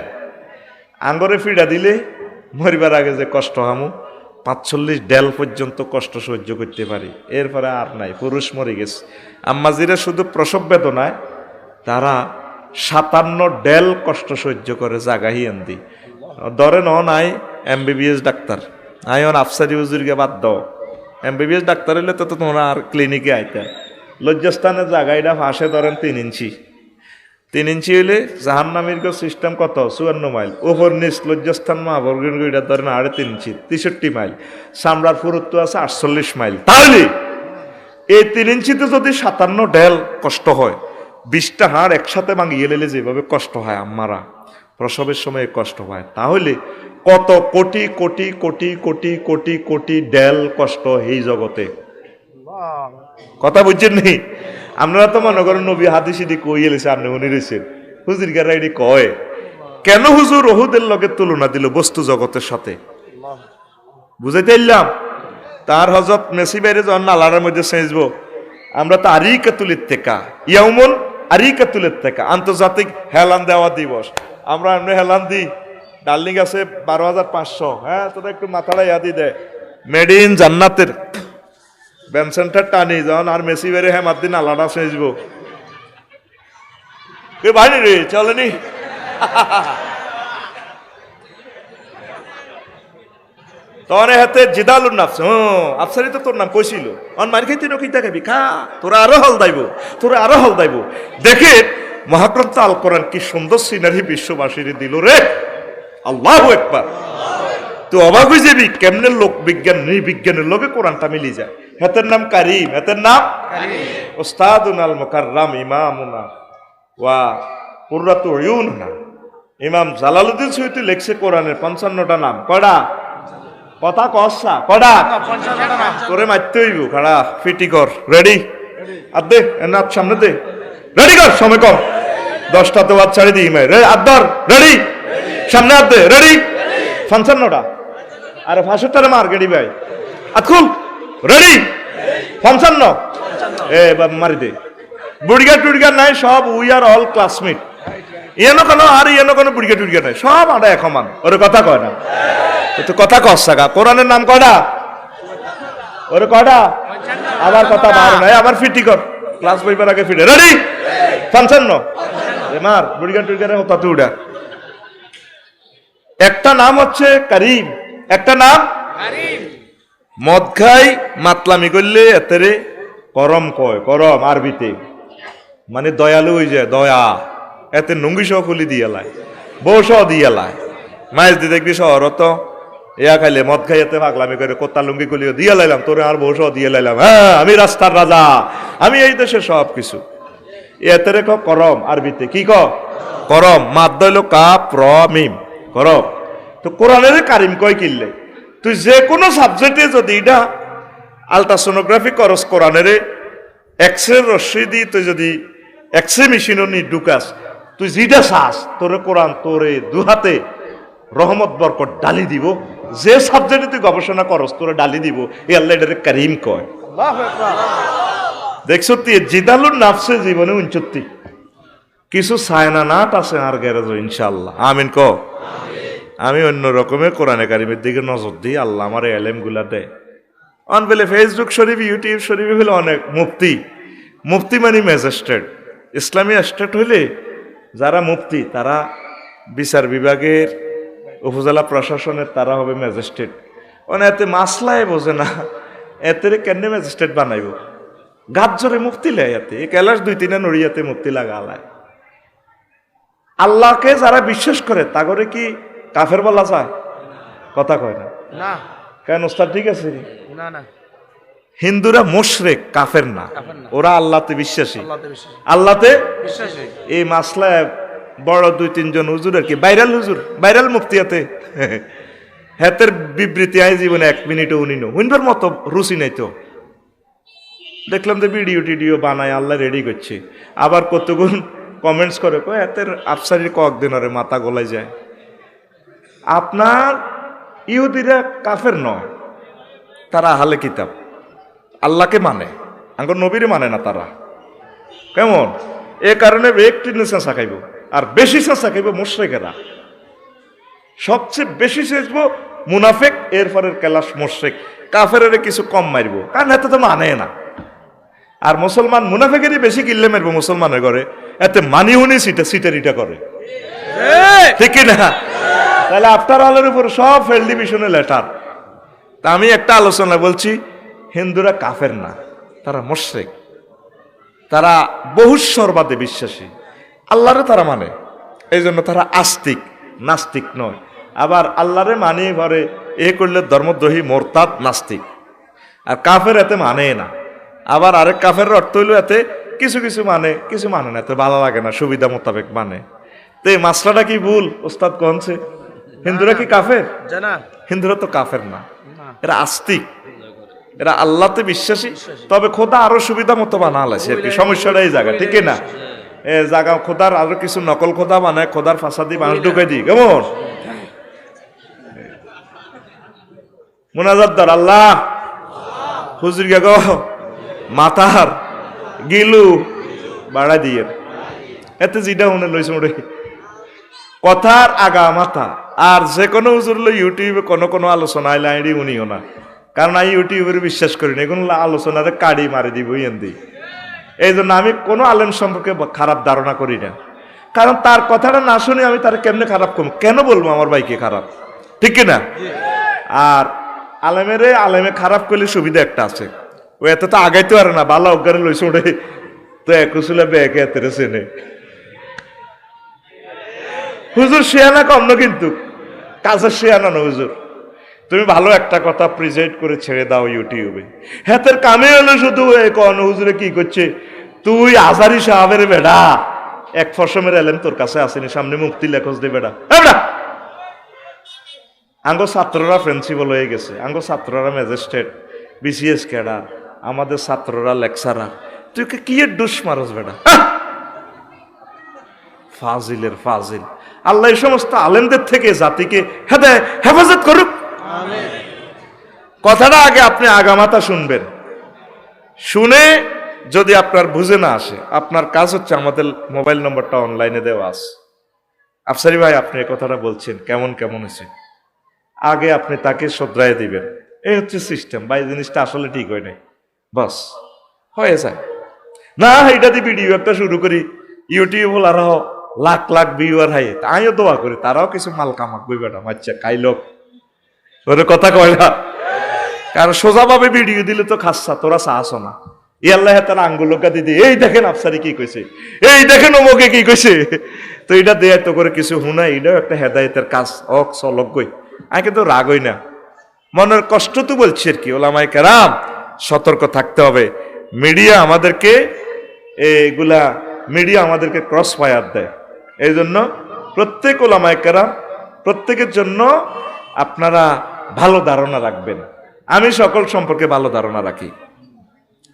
আঙ্গরে ফিডা দিলে মরিবার আগে যে কষ্ট হামু 45 ডেল পর্যন্ত কষ্ট সহ্য করতে পারি, এরপরে আর নাই, পুরুষ মরে গেছে। আম্মাজিরা শুধু প্রসব বেদনায় তারা 57 ডেল কষ্ট সহ্য করে জাগাহি আন্দি। ধরে নাই MBBS ডাক্তার, আইন আফসারি হুজুরকে বাদ দাও, MBBS ডাক্তার হলে তো তোমরা আর ক্লিনিকে আইতা। লজ্জাস্থানের জায়গাটা ফাঁসে ধরেন 3 ইঞ্চি। 3 ইঞ্চি হইলে জাহান্নামীর সিস্টেম কত? 54 মাইল। ওপর নিচ লজ্জাস্থান মহাবর্গীটা ধরেন 3.5 ইঞ্চি, 63 মাইল। চামড়ার পুরুত্ব আছে 48 মাইল। তাহলে এই 3 ইঞ্চিতে যদি 57 ডেল কষ্ট হয়, 20টা হাড় একসাথে ভাঙিয়ে লেলে যেভাবে কষ্ট হয় আম্মারা প্রসবের সময় কষ্ট হয়, তাহলে কত কোটি কোটি কোটি কোটি কোটি কোটি ডেল কষ্ট এই জগতে। কথা বুঝছেন নি? আপনারা তো মনে করেন নবী হাদিসিদি কই এলেছে, আপনি উনি রয়েছেন হুজুর গারা এটি কয় কেন? হুজুর ওহুদের লগে তুলনা দিল বস্তু জগতের সাথে, বুঝাইতে এলাম। তার হজরত মেসি বাইরে যখন নালার মধ্যে সেঁচবো, আমরা তো আরিকাতুলের থেকে ইয়াউমুন আরিকাতুলের থেকে আন্তর্জাতিক হেলান দেওয়া দিবস, আমরা এমনি হেলান দিই। ডার্লিং আছে 12,500, হ্যাঁ তোরা একটু মাথাটা ইয়াদি দেয় মেড ইন জান্নাতের বেনসেন্টার টানি যখন আর মেসি বেড়ে হ্যাঁ মাদ্দিন আলাদা সেজবো ভাই রে চলেনি। তখন হাতে জিদালুর নাফস, আফসারি তো তোর নাম কইছিল, অন মার খাইতে নকিতা খাবি, খা তোরা আরো হল দাইব, তোরা আরো হল দাইব। দেখে মহাগ্রন্থ আল কোরআন কি সুন্দর সিনারি বিশ্ববাসীর দিল রে, আল্লাহু আকবার। তো অবাক হয়ে যাবি কেমনে লোক বিজ্ঞান নির্বিজ্ঞানের লোকে কোরআনটা মিলি যায়। হেতের নাম কারিম, হেতের নাম ওস্তাদুনাল মুকাররাম ইমামুনা ওয়া কুররাতু উয়ুননা। ইমাম জালালউদ্দিন সুয়ুতী লেখছে কোরআনের 55টা নাম। কয়টা? কথা কসা কয়টা? তোরে মারতে হইব, খাড়া ফিটি কর, রেডি আর দে এনার সামনে দে, রেডি কর, সময় কম, 10টা তো বাদ ছাড়ি দিই, আদর রেডি, সামনে আর দে, রেডি 55টা, আরে 65টারে মার গেডি ভাই, আতকুল রেডি 55 এ মারি দে। বুড়িগা টুড়িগা নাই, সব উই আর অল ক্লাসমেট। ইয়েনো কোনো আর ইয়েনো কোনো বুড়িগা টুড়িগা নাই, সব আড়া এক সমান। ওরে কথা কয় না, তো কথা কস সাগা। কোরআনের নাম কয়টা? ওরে কয়টা? আবার কথা বার নাই, আবার ফিটি কর, ক্লাস বইবার আগে ফিটে রেডি 55 মার বুড়িগা টুড়িগা হতা তুড়া। একটা নাম হচ্ছে কারিম, একটা নাম মদ খাই মাতলামি করলে এতেরে করম কয়, করম আরবিতে মানে দয়ালু হয়ে যায়, দয়া। এতে নুঙ্গি সহ খুলি দিয়ে লাই, বউ সহ দিয়ে লাই, মাছ দিয়ে দেখবি শহর তো ইয়া খাইলে মদ খাই এতে পাগলামি করে কোত্তা লুঙ্গি খুলিও দিয়ে লাইলাম, তোরে আর বউ সহ দিয়ে লাইলাম, হ্যাঁ আমি রাস্তার রাজা, আমি এই দেশের সব কিছু। এতেরে ক করম আরবিতে, কি ক করম, মাদ দইল কাপ র মিম, করম। তো কোরআনের কারিম কয় কিনলে তুই যে কোনো সাবজেক্টে যদি এটা আলট্রাসোনোগ্রাফি করস, কোরআনের এক্সরে রশ্মি দিয়ে তুই যদি এক্সরে মেশিনও নি ঢুকাস, তুই যেটা চাস তোরে কোরআন তোরে দুহাতে রহমত বরকত ডালি দিব, যে সাবজেক্টে তুই গবেষণা করস তোরে ডালি দিব, এই আল্লাহ এটারে কারিম কয়। দেখছো তুই জিদালুর নাফসে জীবনে উঞ্চত্তি কিছু সায়না নাট আছে আর গ্যারেজ ইনশাআল্লাহ। আমিন ক। আমি অন্য রকমের কোরআনে কারিমের দিকে নজর দিই, আল্লাহ আমার এলেম গুলা দেয়। অন বলে ফেসবুক শরীফ ইউটিউব শরীফ হলে অনেক মুফতি, মুফতি মানে ম্যাজিস্ট্রেট। ইসলামী স্টেট হইলে যারা মুফতি তারা বিচার বিভাগের উপজেলা প্রশাসনের তারা হবে ম্যাজিস্ট্রেট। মানে এতে মাসলায় বোঝে না, এতে কেন ম্যাজিস্ট্রেট বানাইব, গাছ জোরে মুফতি লেয় এতে কেলাস 2-3 নড়িয়াতে মুফতি লাগা আলায়। আল্লাহকে যারা বিশ্বাস করে তাগরে কি কাফের বলা যায়? কথা কয় না না কেন ওস্তাদ? ঠিক আছে, না না হিন্দুরা মুশরিক, কাফের না, ওরা আল্লাহতে বিশ্বাসী, আল্লাহতে বিশ্বাস, আল্লাহতে বিশ্বাসী। এই মাসলায় বড় 2-3 জন হুজুর আর কি ভাইরাল হুজুর, ভাইরাল মুফতিয়াতে হাতের বিবৃতি আই জীবনে 1 মিনিটও উনিনো হুইনবার মতো রুচি নাই তো। দেখলাম যে ভিডিও টিডিও বানায় আল্লাহ রেডি করছে, আবার কতগুণ কমেন্টস করে কয় এতের আফসারির কয়েকদিন আরে মাথা গলাই যায়। আপনার ইহুদিরা কাফের নয়, তারা আহলে কিতাব, আল্লাহকে মানে, আঙ্গর নবীরে মানে না তারা। কেমন? এ কারণে একটি চেঁচা খাইব, আর বেশি চেঁচা খাইব মুশরিকেরা। সবচেয়ে বেশি চেঁচব মুনাফিক, এরপরের কেলাস মুশরিক, কাফেরের কিছু কম মারব, কারণ এত তো মানে না। আর মুসলমান মুনাফিকেরই বেশি কিল্লে মারব মুসলমানের ঘরে, এতে মানি হুনি সিটারিটা করে, ঠিক না? তাহলে আফটার অলের উপর সব ফেল ডিভিশনে লেটার। তা আমি একটা আলোচনা বলছি, হিন্দুরা কাফের না, তারা মুশরিক, তারা বহুশ্বরবাদে বিশ্বাসী, আল্লাহরে তারা মানে, এই জন্য তারা আস্তিক, নাস্তিক নয়। আবার আল্লাহরে মানে ঘরে এ করলে ধর্মদ্রোহী, মোরতাদ, নাস্তিক। আর কাফের এতে মানে না। আবার আরেক কাফের অর্থ হইল এতে কিছু কিছু মানে, কিছু মানে না, এতে ভালো লাগে না, সুবিধা মোতাবেক মানে। তো এই মাসলাটা কি ভুল ওস্তাদ কনছে? হিন্দুরা কি কাফের? জানা হিন্দুরা তো কাফের না, এরা আস্তিক, এরা আল্লাহতে বিশ্বাসী, তবে খোদা আরো সুবিধা মতো বানা আছে আর কি। সমস্যাটা এই জায়গা, ঠিক না? এ জায়গা খোদার আরো কিছু নকল খোদা বানায়, খোদার ফাঁসাদি মানুষ ঢুকাই দিই। কেমন মুনাজাত দার আল্লাহ হুজুর গে গো মাথার গিলু বাড়া দিয়ে, এতে যেটা মনে লইছে মোটে কথার আগা মাথা। আর যে কোনো হুজুর লো ইউটিউবে কোনো কোনো আলোচনা আইলে আইডি উনিও না, কারণ আমি ইউটিউবের বিশ্বাস করি না, এগুলো আলোচনারে কাড়ি মারি দিব এন্দি। এই জন্য আমি কোনো আলেম সম্পর্কে খারাপ ধারণা করি না, কারণ তার কথাটা না শুনে আমি তার কেমনে খারাপ করবো, কেন বলবো আমার ভাইকে খারাপ, ঠিক না? আর আলেমে খারাপ করলে সুবিধা একটা আছে, ও এত তো আগাইতে পারে না, বালা অজ্ঞানে লইছে ওঠে তো একুশলে বেঁকে এতে চেনে। হুজুর শেয়ানা কম না, কিন্তু কাজের শেয়ানা না হুজুর। তুমি ভালো একটা কথা প্রেজেন্ট করে ছেড়ে দাও ইউটিউবে, হাতের কামে হলো শুধু কোন হুজুরে কি করছে, তুই আজারি সাহাবের বেড়া, এক ফসমের এলেম তোর কাছে আসেনি, সামনে মুক্তি লেখস দে বেড়া। আঙ্গ ছাত্ররা প্রিন্সিপাল হয়ে গেছে, আঙ্গ ছাত্ররা ম্যাজিস্ট্রেট, বিসিএস ক্যাডার, আমাদের ছাত্ররা লেকচারার, তুই কি এর ডুস মারস বেড়া? ফাজিলের ফাজিল। আল্লাহ এই সমস্ত আলেমদের থেকে জাতিকে হেফাজত করুক। কথাটা আগে আপনি আগামাতা শুনবেন, শুনে যদি আপনার বুঝে না আসে, আপনার কাজ হচ্ছে আমাদের মোবাইল নম্বরটা অনলাইনে দেওয়া আছে, আফসারি ভাই আপনি এই কথাটা বলছেন কেমন কেমন হয়েছে, আগে আপনি তাকে শ্রদ্ধায় দিবেন। এই হচ্ছে সিস্টেম ভাই, জিনিসটা আসলে ঠিক হয় নাই, বাস হয়ে যায় না। এটা দিয়ে ভিডিও একটা শুরু করি, ইউটিউব আরো লাখ লাখ ভিউয়ার হাই, আমিও দোয়া করি তারাও কিছু মাল কামাক বই বেটা আচ্ছা কাইলোক ওর কথা কয় না, কারণ সোজাভাবে ভিডিও দিলে তো খাসা তোরা চাস না। ই আল্লাহ তারা আঙ্গুলকা দিদি, এই দেখেন আফসারি কি কইছে, এই দেখেন ওমকে কি কইছে, তো এটা দেয় তো করে কিছু হুনাই, এটাও একটা হেদায়েতের কাজ, অক চলক গই। আমি কিন্তু রাগ হই না, মনের কষ্ট তো বলছি আর কি। ওলামায়ে কেরাম সতর্ক থাকতে হবে। মিডিয়া আমাদেরকে এগুলা মিডিয়া আমাদেরকে ক্রস ফায়ার দেয়, এই জন্য প্রত্যেক ওলামায়ে কেরাম প্রত্যেকের জন্য আপনারা ভালো ধারণা রাখবেন। আমি সকল সম্পর্কে ভালো ধারণা রাখি,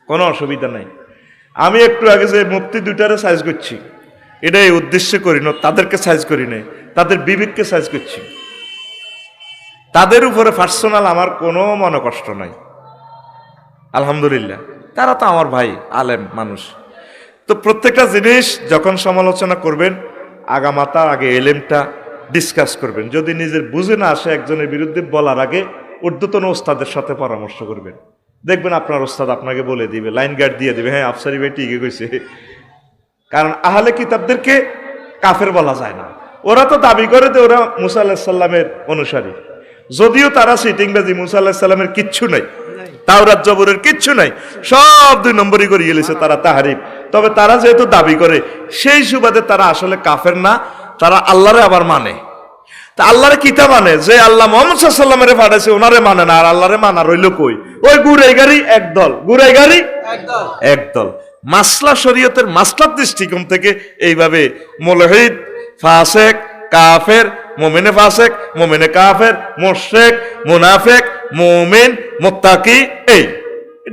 কোনো অসুবিধা নাই। আমি একটু আগে যে মুফতি দুইটারে সাইজ করছি, এটাই উদ্দেশ্য করি না, তাদেরকে সাইজ করি না, তাদের বিবেককে সাইজ করছি। তাদের উপরে পার্সোনাল আমার কোনো মনে কষ্ট নাই, আলহামদুলিল্লাহ। তারা তো আমার ভাই, আলেম মানুষ। তো প্রত্যেকটা জিনিস যখন সমালোচনা করবেন, আগামাতা আগে এলেমটা ডিসকাস করবেন। যদি নিজের বুঝে না আসে একজনের বিরুদ্ধে বলার আগে ঊর্ধ্বতন ওস্তাদের সাথে পরামর্শ করবেন। দেখবেন আপনার ওস্তাদ আপনাকে বলে দিবে, লাইন গার্ড দিয়ে দিবে, হ্যাঁ আফসারি ভাই ঠিকই কইছে। কারণ আহলে কিতাবদেরকে কাফের বলা যায় না। ওরা তো দাবি করে যে ওরা মুসা আলাইহিস সালামের অনুসারী, যদিও তারা সিটিংবাজি, মুসা আলাইহিস সালামের কিচ্ছু নাই, তাওরাত জবরের কিচ্ছু নাই, সব 2 নম্বরই করে গেলেছে তারা তাহারিফ। তবে তারা যেহেতু দাবি করে, সেই সুবাদে তারা আসলে কাফের না, তারা আল্লাহরে আবার মানে। তা আল্লাহরে কিতা মানে? যে আল্লাহ মুহাম্মদ সাল্লাল্লাহু আলাইহি ওয়াসাল্লামের পাঠাইছে ওনারে মানে না, আর আল্লাহরে মানা রইল কই? ওই গুড়াই গাড়ি একদল, গুড়াই গাড়ি একদল। মাসলা শরীয়তের মাসলার দৃষ্টিকোণ থেকে এইভাবে মুলহিদ, ফাসিক, কাফের, মুমিনে ফাসিক, মুমিনে কাফের, মুশরিক, মুনাফিক, মুমিন, মুত্তাকি, এই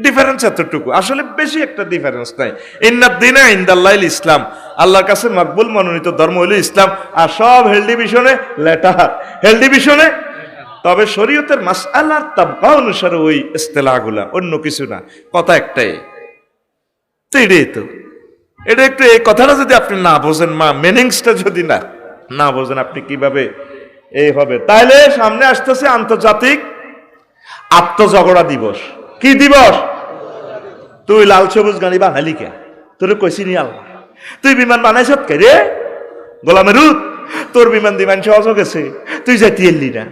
ডিফারেন্স এতটুকু, আসলে বেশি একটা ডিফারেন্স নাই। ইন্নাদ দীনা ইনদাল্লাহিল ইসলাম, আল্লাহর কাছে মকবুল মনোনীত ধর্ম হলো ইসলাম। আর সব হেল ডিভিশনে লেটার, হেল ডিভিশনে। তবে শরীয়তের মাসআলার তাবকা অনুসারে ওই ইস্তেলাহগুলা, অন্য কিছু না, কথা একটাই। তো এটাই তো, এটা একটু এই কথাটা যদি আপনি না বোঝেন, মিনিংসটা যদি না বোঝেন, আপনি কিভাবে এই হবে? তাইলে সামনে আসতেছে আন্তর্জাতিক আত্মঝগড়া দিবস। কি দিবস? তুই লাল সবুজ গাড়ি বানালি কে? তোর কইছি নি আল্লাহ? তুই বিমান বানাইছ কে রে গোলামেরুদ? তোর বিমান দিমান সহজ গেছে, তুই যাইতে এলি না,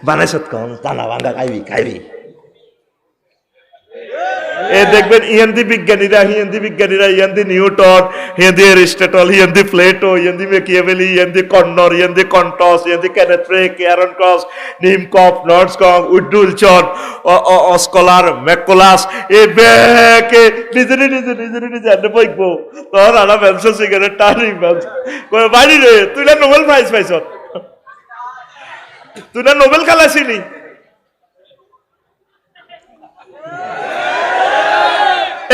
বানাইছ কম টানা ভাঙ্গা খাইবি। এ দেখবেন ইহেন্দি বিজ্ঞানীরা, ইহেন্দি নিউটন, ইহেন্দি এরিস্টটল, ইহেন্দি প্লেটো, ইহেন্দি মেকিয়াভেলি, ইহেন্দি কর্নর, ইহেন্দি কন্টস, ইহেন্দি কেনেথ রে, কেয়ারন ক্রস, নিমকপ, নর্ডসকম, উডুলচন, অস্কলার, ম্যাকোলাস, এ ব্যাকে নিজে আনতে পাইবো। তখন আনা ব্যবসা সিগারেট টানি বাড়ি রে, তুই না নোবেল প্রাইজ পাইছ, তুই না নোবেল খেলাছিলি।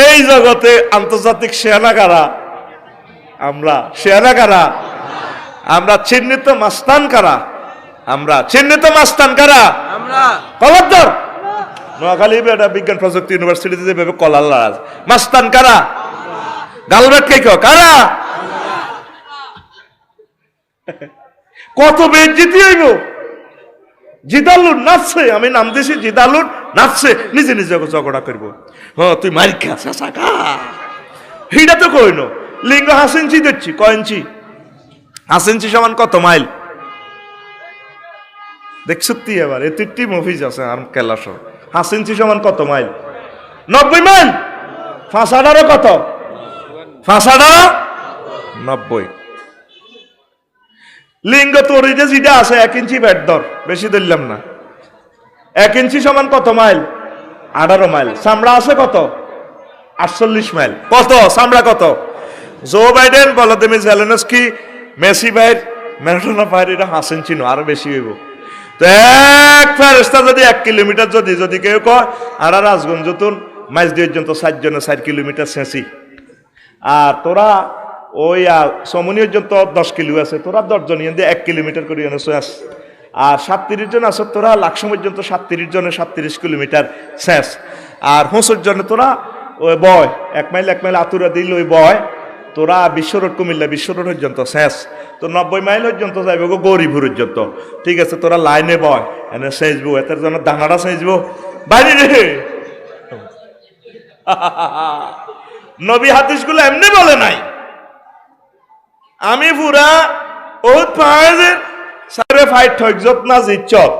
এই জগতে আন্তর্জাতিক শেয়ানা আমরা চিহ্নিত মাস্তান কারা কলার নোয়াখালী বিজ্ঞান প্রযুক্তি ইউনিভার্সিটিতে যেভাবে কলার মাস্তান কারা, গালবেট কে কারা, কত বেজ্জিতি হইব। জিদালুর নাচছে, আমি নাম দিয়েছি জিদালুর নাচছে, নিজে ঝগড়া করবো। হ্যাঁ তুই মারি খা হিটা তো কইন লিঙ্গ 5 ইঞ্চি দিচ্ছি, কয় ইঞ্চি? 5 ইঞ্চি সমান কত মাইল? দেখ সত্যি এবার এ মফিজ আছে আর কেলাস। 5 ইঞ্চি সমান কত মাইল? 90 মাইল। 5 কত? 5 90। লিঙ্গ তোর যেটা আছে 1 ইঞ্চি ব্যাট ধর, বেশি ধরলাম না। 1 ইঞ্চি সমান কত মাইল? 18 মাইল। চামড়া আছে কত? 48 মাইল। কত চামড়া কত? Joe Biden, Volodymyr Zelensky, Messi ভাইয়ের, ম্যারাডোনা ভাইয়ের এটা 5 ইঞ্চি নয়, আরো বেশি হইব। তো এক ফেরেশতা যদি 1 কিলোমিটার যদি কেউ কয়, আর রাজগঞ্জ যতুন মাইজ দিয়ে পর্যন্ত 4 জনে 4 কিলোমিটার শেষি, আর তোরা ওই সমনি পর্যন্ত 10 কিলো আছে, তোরা 10 জন ইয়ে 1 কিলোমিটার করে আস। আর 37 জন আছে তোরা লাকসাম পর্যন্ত 37 জনে 37 কিলোমিটার শেষ। আর 65 জনে তোরা ওই বয় 1 মাইল আতুরা দিল ওই বয়, তোরা বিশ্ব রোড কুমিল্লা বিশ্ব রোড পর্যন্ত শেষ। তো 90 মাইল পর্যন্ত যাইব গো গৌরীপুর পর্যন্ত। ঠিক আছে, তোরা লাইনে বয় এনে সেজবো, এটার জন্য দানাটা সেজবো বাইরে রে। নবী হাদিসগুলো এমনি বলে নাই। আমি পুরা বহুত পাহাড়ের সারে ফাইট হইজত না জিতছত,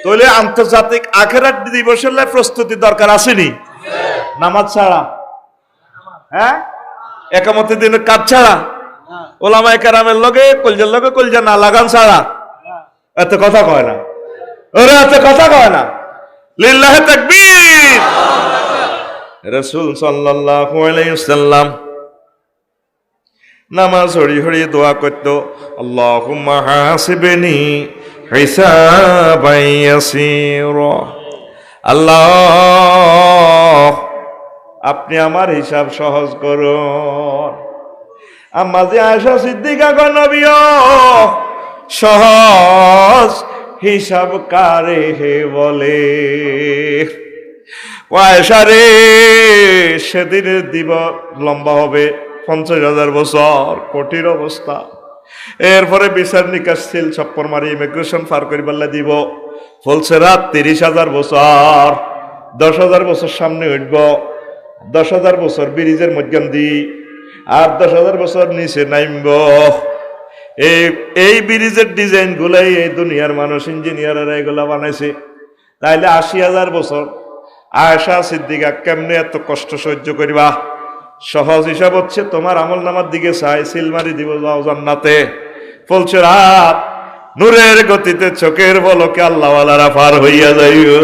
তাহলে আন্তর্জাতিক আখিরাত দিবসের লাই প্রস্তুতি দরকার আসেনি? নামাজ ছাড়া, হ্যাঁ একামতের দিনের কাজ ছাড়া, ওলামায়ে কেরামের লগে কলজা না লাগান ছাড়া এত কথা কয় না। ওরা এত কথা কয় না। লিল্লাহি তাকবীর। রাসূল সাল্লাল্লাহু আলাইহি ওয়াসাল্লাম নামাজ হরি দোয়া করতো, আল্লাহুম্মা হাসিবনি হিসাবান ইয়াসীরা। আল্লাহ আপনি আমার হিসাব সহজ করুন। আম্মা যে আয়েশা সিদ্দিকা গো নবীও সহজ হিসাব কারে হে বলে, ও আয়েশা রে সেদিনের দিব লম্বা হবে 50,000 বছর, কঠিন অবস্থা। এরপরে বিচার নিকাশ ছিল ছপ্পর মারি ইমিগ্রেশন পার করি বললে দিব, বলছে রাত 30,000 বছর, 10,000 বছর সামনে উঠব, 10,000 বছর ব্রিজের মধ্যম দি, আর 10,000 বছর নিচে নামব। এই ব্রিজের ডিজাইন গুলাই এই দুনিয়ার মানুষ ইঞ্জিনিয়াররা এগুলা বানাইছে। তাইলে 80,000 বছর আয়েশা সিদ্দিকা কেমনে এত কষ্ট সহ্য করিবা? সহজ হিসাব হচ্ছে তোমার আমল নামার দিকে চাই, সিলমারি দিব যাও জান্নাতে। বলছে রাত নূরের গতিতে চোখের পলকে আল্লাহওয়ালারা পার হইয়া যাইও।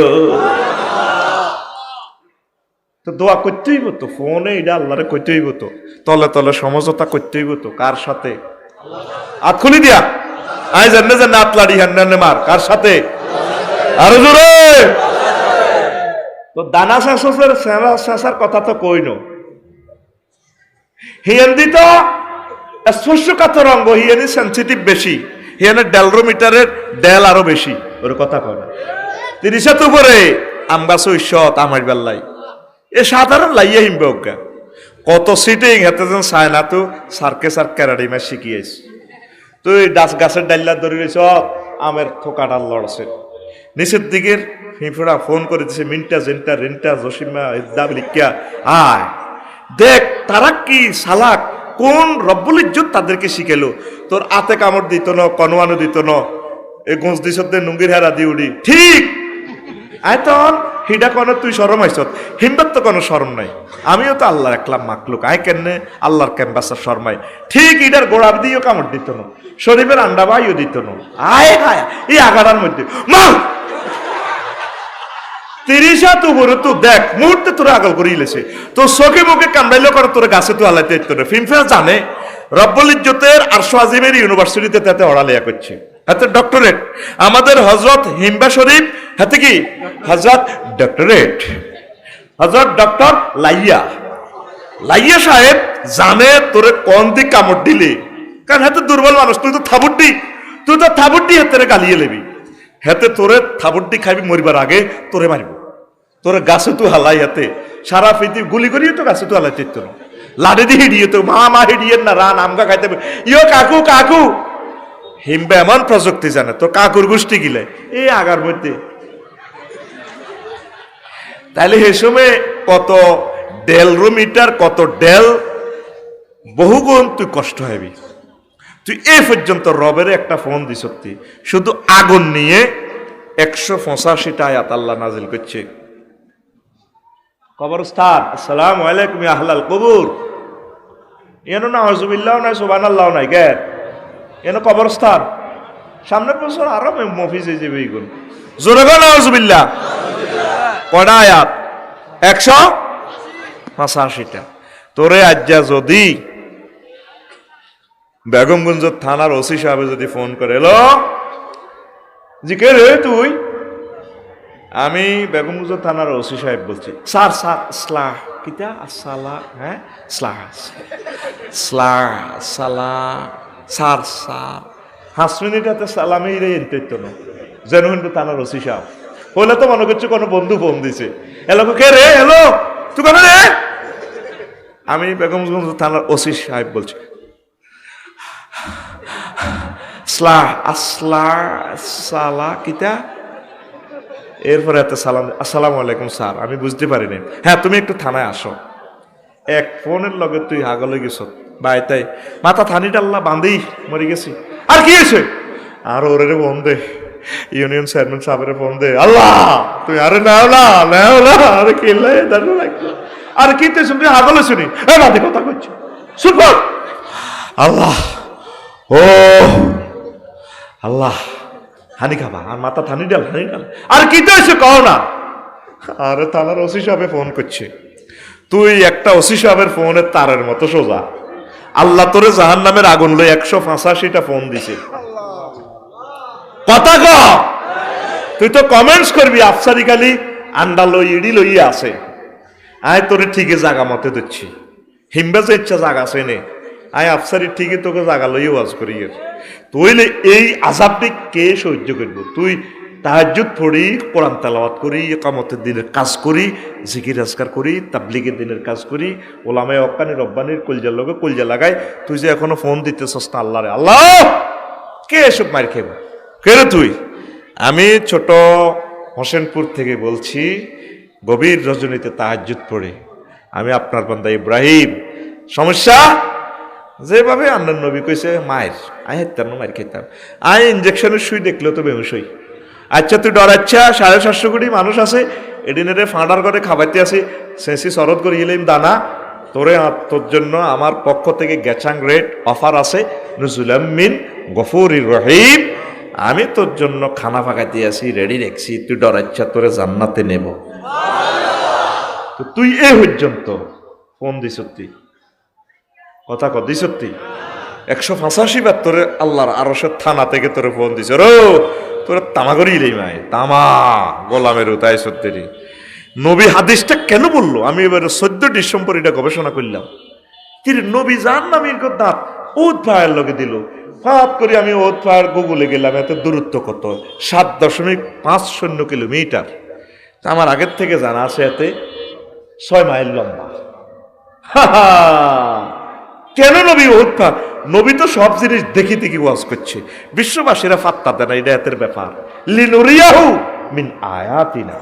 তো দোয়া করতেই হতো, ফোনে এটা আল্লাহরে করতেই হতো, তলে তলে সমঝোতা করতেই হতো। কার সাথে? হাত খুলি দিয়া আই জানে জানে আতলাড়ি হান্নানে মার, কার সাথে? আরো জোরে। তো দানা শেষার কথা তো কইন, হিয়ান্দি তো স্পর্শকাতর অঙ্গ, হিয়ানি সেন্সিটিভ বেশি, হিয়ানের ডেলরোমিটারের ডেল আরো বেশি, ওর কথা কয় না। 30 উপরে আম গাছ ঈশ্বত আমার বেল্লাই এ সাধারণ লাইয়া হিমবে অজ্ঞা কত সিটিং হেতে যেন চায় না। তো সার্কে সার ক্যারাডি মাছ শিখিয়েছি, তুই ডাস গাছের ডাইলা ধরে রয়েছ, আমের থোকাটা লড়ছে। নিচের দিকের হিফড়া ফোন করে দিছে, মিন্টা জেন্টা রেন্টা জসিমা ইদ্দা লিখিয়া আয় দেখ তারা কি সালাক কোন রব্বুল ইজ্জত তাদেরকে শিখেলো। তোর আতে কামড় দিত না, কনোয়ানো দিত না, এ গোঁজ দিস নুঙ্গির হেরা দি উড়ি ঠিক আয়তন হিডা কোনো তুই শরম আইস, হিমবার তো কোনো শরম নাই। আমিও তো আল্লাহর একলাম মাকলুক, আয় কেনে আল্লাহর ক্যাম্পাসের শর্মাই ঠিক ইডার গোড়ার দিয়েও কামড় দিত না, শরীফের আন্ডা বাইও দিত না। আয় হায় এই আগাড়ার মধ্যে মা 30 উপরে তো দেখ মুহূর্তে তোরা আগল করে ইলেছে, তো চোখে মুখে কামড়াইলে করে তোর গাছে তো আলাইতে তোরে ফিল্মফেয়ার জানে রব্বুল ইজ্জতের আরশো আজিমের ইউনিভার্সিটিতে তাতে অড়ালেয়া করছে, হাতে ডক্টরেট। আমাদের হযরত হিম্বা শরীফ হাতে কি হযরত ডক্টরেট, হযরত ডক্টর লাইয়া সাহেব জানে তোরে কোন দিক কামড় দিলে, কারণ হাতে দুর্বল মানুষ, তুই তো থাবুড্ডি হাতে গালিয়ে লেবি, হাতে তোরে থাবুড্ডি খাবি মরিবার আগে তোরে মারিব, তোরে গাছে তো হালাই হাতে সারা পৃথিবী গুলি করিয়ে তো গাছে তো হালাই চিত্ত না, লাড়ে দিয়ে হিডিয়ে তো মা হিডিয়ে না রান আমগা খাইতে ইয়ো কাকু হিমবে এমন প্রযুক্তি জানে, তোর কাকুর গোষ্ঠী গিলে এই আগার মধ্যে। তাইলে সে সময় কত ডেলরোমিটার, কত ডেল বহুগুণ তুই কষ্ট হবি। তুই এ পর্যন্ত রবের একটা ফোন দিস, শুধু আগুন নিয়ে 185টা আয়াত আল্লাহ নাজিল করছে। কবরস্থান আসসালামু আলাইকুম ইয়া আহলাল কবুর, এনো না আউযুবিল্লাহ নাই সুবহানাল্লাহ নাই কে এনো কবরস্থান। সামনের বছর আরো মফিজে যাবে এইগুলো, জোরে গো আউযুবিল্লাহ। কয়টা আয়াত? 185টা। তোরে আজ্জা যদি বেগমগঞ্জ থানার ওসি সাহেব যদি ফোন করে, এলো জি কে রে তুই? আমি বেগমগঞ্জ থানার ওসি সাহেব বলছি। স্যার স্লাহ কিতা আসসালা, হ্যাঁ স্লাহ সালা স্যার 5 মিনিট হাতে সালামেই রে এনতে না যেন কিন্তু থানার ওসি সাহেব হলে তো মনে করছে কোনো বন্ধু ফোন দিছে। এলো কে রে? এলো তুই কেন রে? আমি বেগমগঞ্জ থানার ওসি সাহেব বলছি। সালা কিতা? এরপরে এত সালাম, আসসালামু আলাইকুম স্যার, আমি বুঝতে পারিনি। হ্যাঁ তুমি একটু থানায় আসো। এক ফোনের লগে তুই হাগলে গেছ ভাই, তাই মাথা থানিটা আল্লাহ বান্ধেই মরে গেছি। আর কি হয়েছে? আর ওরে ফোন দে, ইউনিয়ন চেয়ারম্যান সাহেবের ফোন দে। আল্লাহ তুই আরে নাওলা আরে কেলে আর কি তুই শুনবি হাগলে শুনি বাদে কথা করছি সুপার। আল্লাহ ও আল্লাহ হানি খাবা আর মাথা থানি ডাল আর কি তো এসে কও না। আরে থানার ওসি সাহেব ফোন করছে, তুই একটা ওসি সাহেবের ফোনের তারের মতো সোজা। আল্লাহ তোরে জাহান্নামের আগুন লই 185টা ফোন দিছে। কথা ক, তুই তো কমেন্টস করবি আফসারি কালি আন্ডা লই ইডি লইয়া আছে। আয় তোরে ঠিকই জাগা মতে দিচ্ছি, হিমবে যে ইচ্ছা জাগা আছে নে আই আফসারি ঠিকই তোকে জাগা লই ওয়াজ করি তুইলে এই আযাবটি কে সহ্য করব? তুই তাহাজ্জুদ পড়ি, কোরআন তেলাওয়াত করি, ইকামতের দিনের কাজ করি, জিকির আজকার করি, তাবলীগের দিনের কাজ করি, ওলামায়ে হক্কানি রব্বানির কলজার লগে কলজা লাগাই, তুই যে এখনো ফোন দিতেছস না আল্লাহরে, আল্লাহ কে এসব মার খেব? কে রে তুই? আমি ছোট হোসেনপুর থেকে বলছি, গভীর রজনীতে তাহাজ্জুদ পড়ে আমি আপনার বান্দা ইব্রাহিম। সমস্যা যেভাবে আন্নার নবী কইছে মায়ের আই হেতাম না, মায়ের খেতাম, আই ইঞ্জেকশনের সুই দেখলেও তো বেহুশ হই। আচ্ছা তুই ডরাচ্ছা, 750 কোটি মানুষ আছে, এডিনেরে ফাঁডার করে খাবাইতে আছে, সেন্সি শরৎ করে ইলেম দানা তোরে, তোর জন্য আমার পক্ষ থেকে গ্যাচাং রেট অফার আছে, নুজুলাম মিন গফুরির রহিম। আমি তোর জন্য খানা ফাঁকাইতে আছি, রেডি রেখছি, তুই ডরাচ্ছা তোরে জান্নাতে নেব। তো তুই এ পর্যন্ত ফোন দিস, সত্যি কথা কদি সত্যি 185 বার তোরে আল্লাহর আরশের থানা থেকে তোরে ফোন দিছ রো, তোরে তামা করিলেই মায় তামা গোলামের তাই সত্যি। নবী হাদিসটা কেন বললো? আমি এবার 14 ডিসেম্বর এটা গবেষণা করলাম। নবী জান নামের দাঁত ওত পায়ের লগে দিল, ফাঁপ করে আমি ওত পায়ের গুগলে গেলাম, এত দূরত্ব কত, 7.50 কিলোমিটার। আমার আগের থেকে জানা আছে এতে 6 মাইল লম্বা। কেন নবী ওত পা? নবী তো সব জিনিস দেখি দেখি ওয়াজ করছে, বিশ্ববাসীরা ফাত্তা দেয় না, এটা এতের ব্যাপার। লিনুরিয়াহু মিন আয়াতিনা,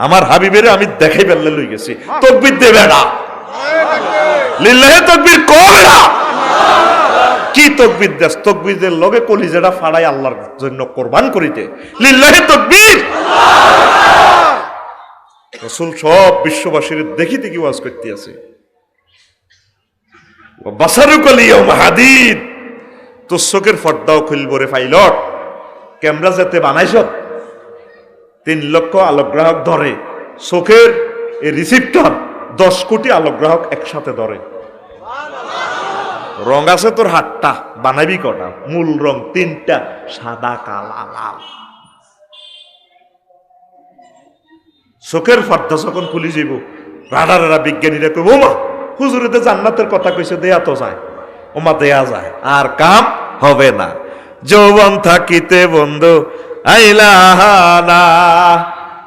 আমার হাবিবেরে আমি দেখাই বেল্লে লই গেছি। তাকবীর দেবে না, লিল্লাহি তাকবীর করবে না। কি তাকবীর দেস? তাকবীরের লগে কলিজাটা ফাড়াই আল্লাহর জন্য কুরবান করিতে, লিল্লাহি তাকবীর। রাসূল সব বিশ্ববাসীর দেখি দেখি ওয়াজ করতে আছে। বাসারুকাল ইয়াউমা হাদিদ, তোর চোখের পর্দাও খুলব রে পাইলট। ক্যামেরা যাতে বানাইছ 3 লক্ষ আলোকগ্রাহক ধরে, চোখের এই রিসিপ্টর 10 কোটি আলোকগ্রাহক একসাথে ধরে। রং আছে তোর 8টা, বানাবি কটা? মূল রং 3টা, সাদা কালা লাল। চোখের পর্দা যখন খুলি যাব, রাডারেরা বিজ্ঞানীরা কইব ওমা হুজুরেতে জান্নাতের কথা কইছে, দেয়া তো যায়, ওমা দেয়া যায়, আর কাম হবে না। যৌবন থাকিতে বন্ধু আইলা না,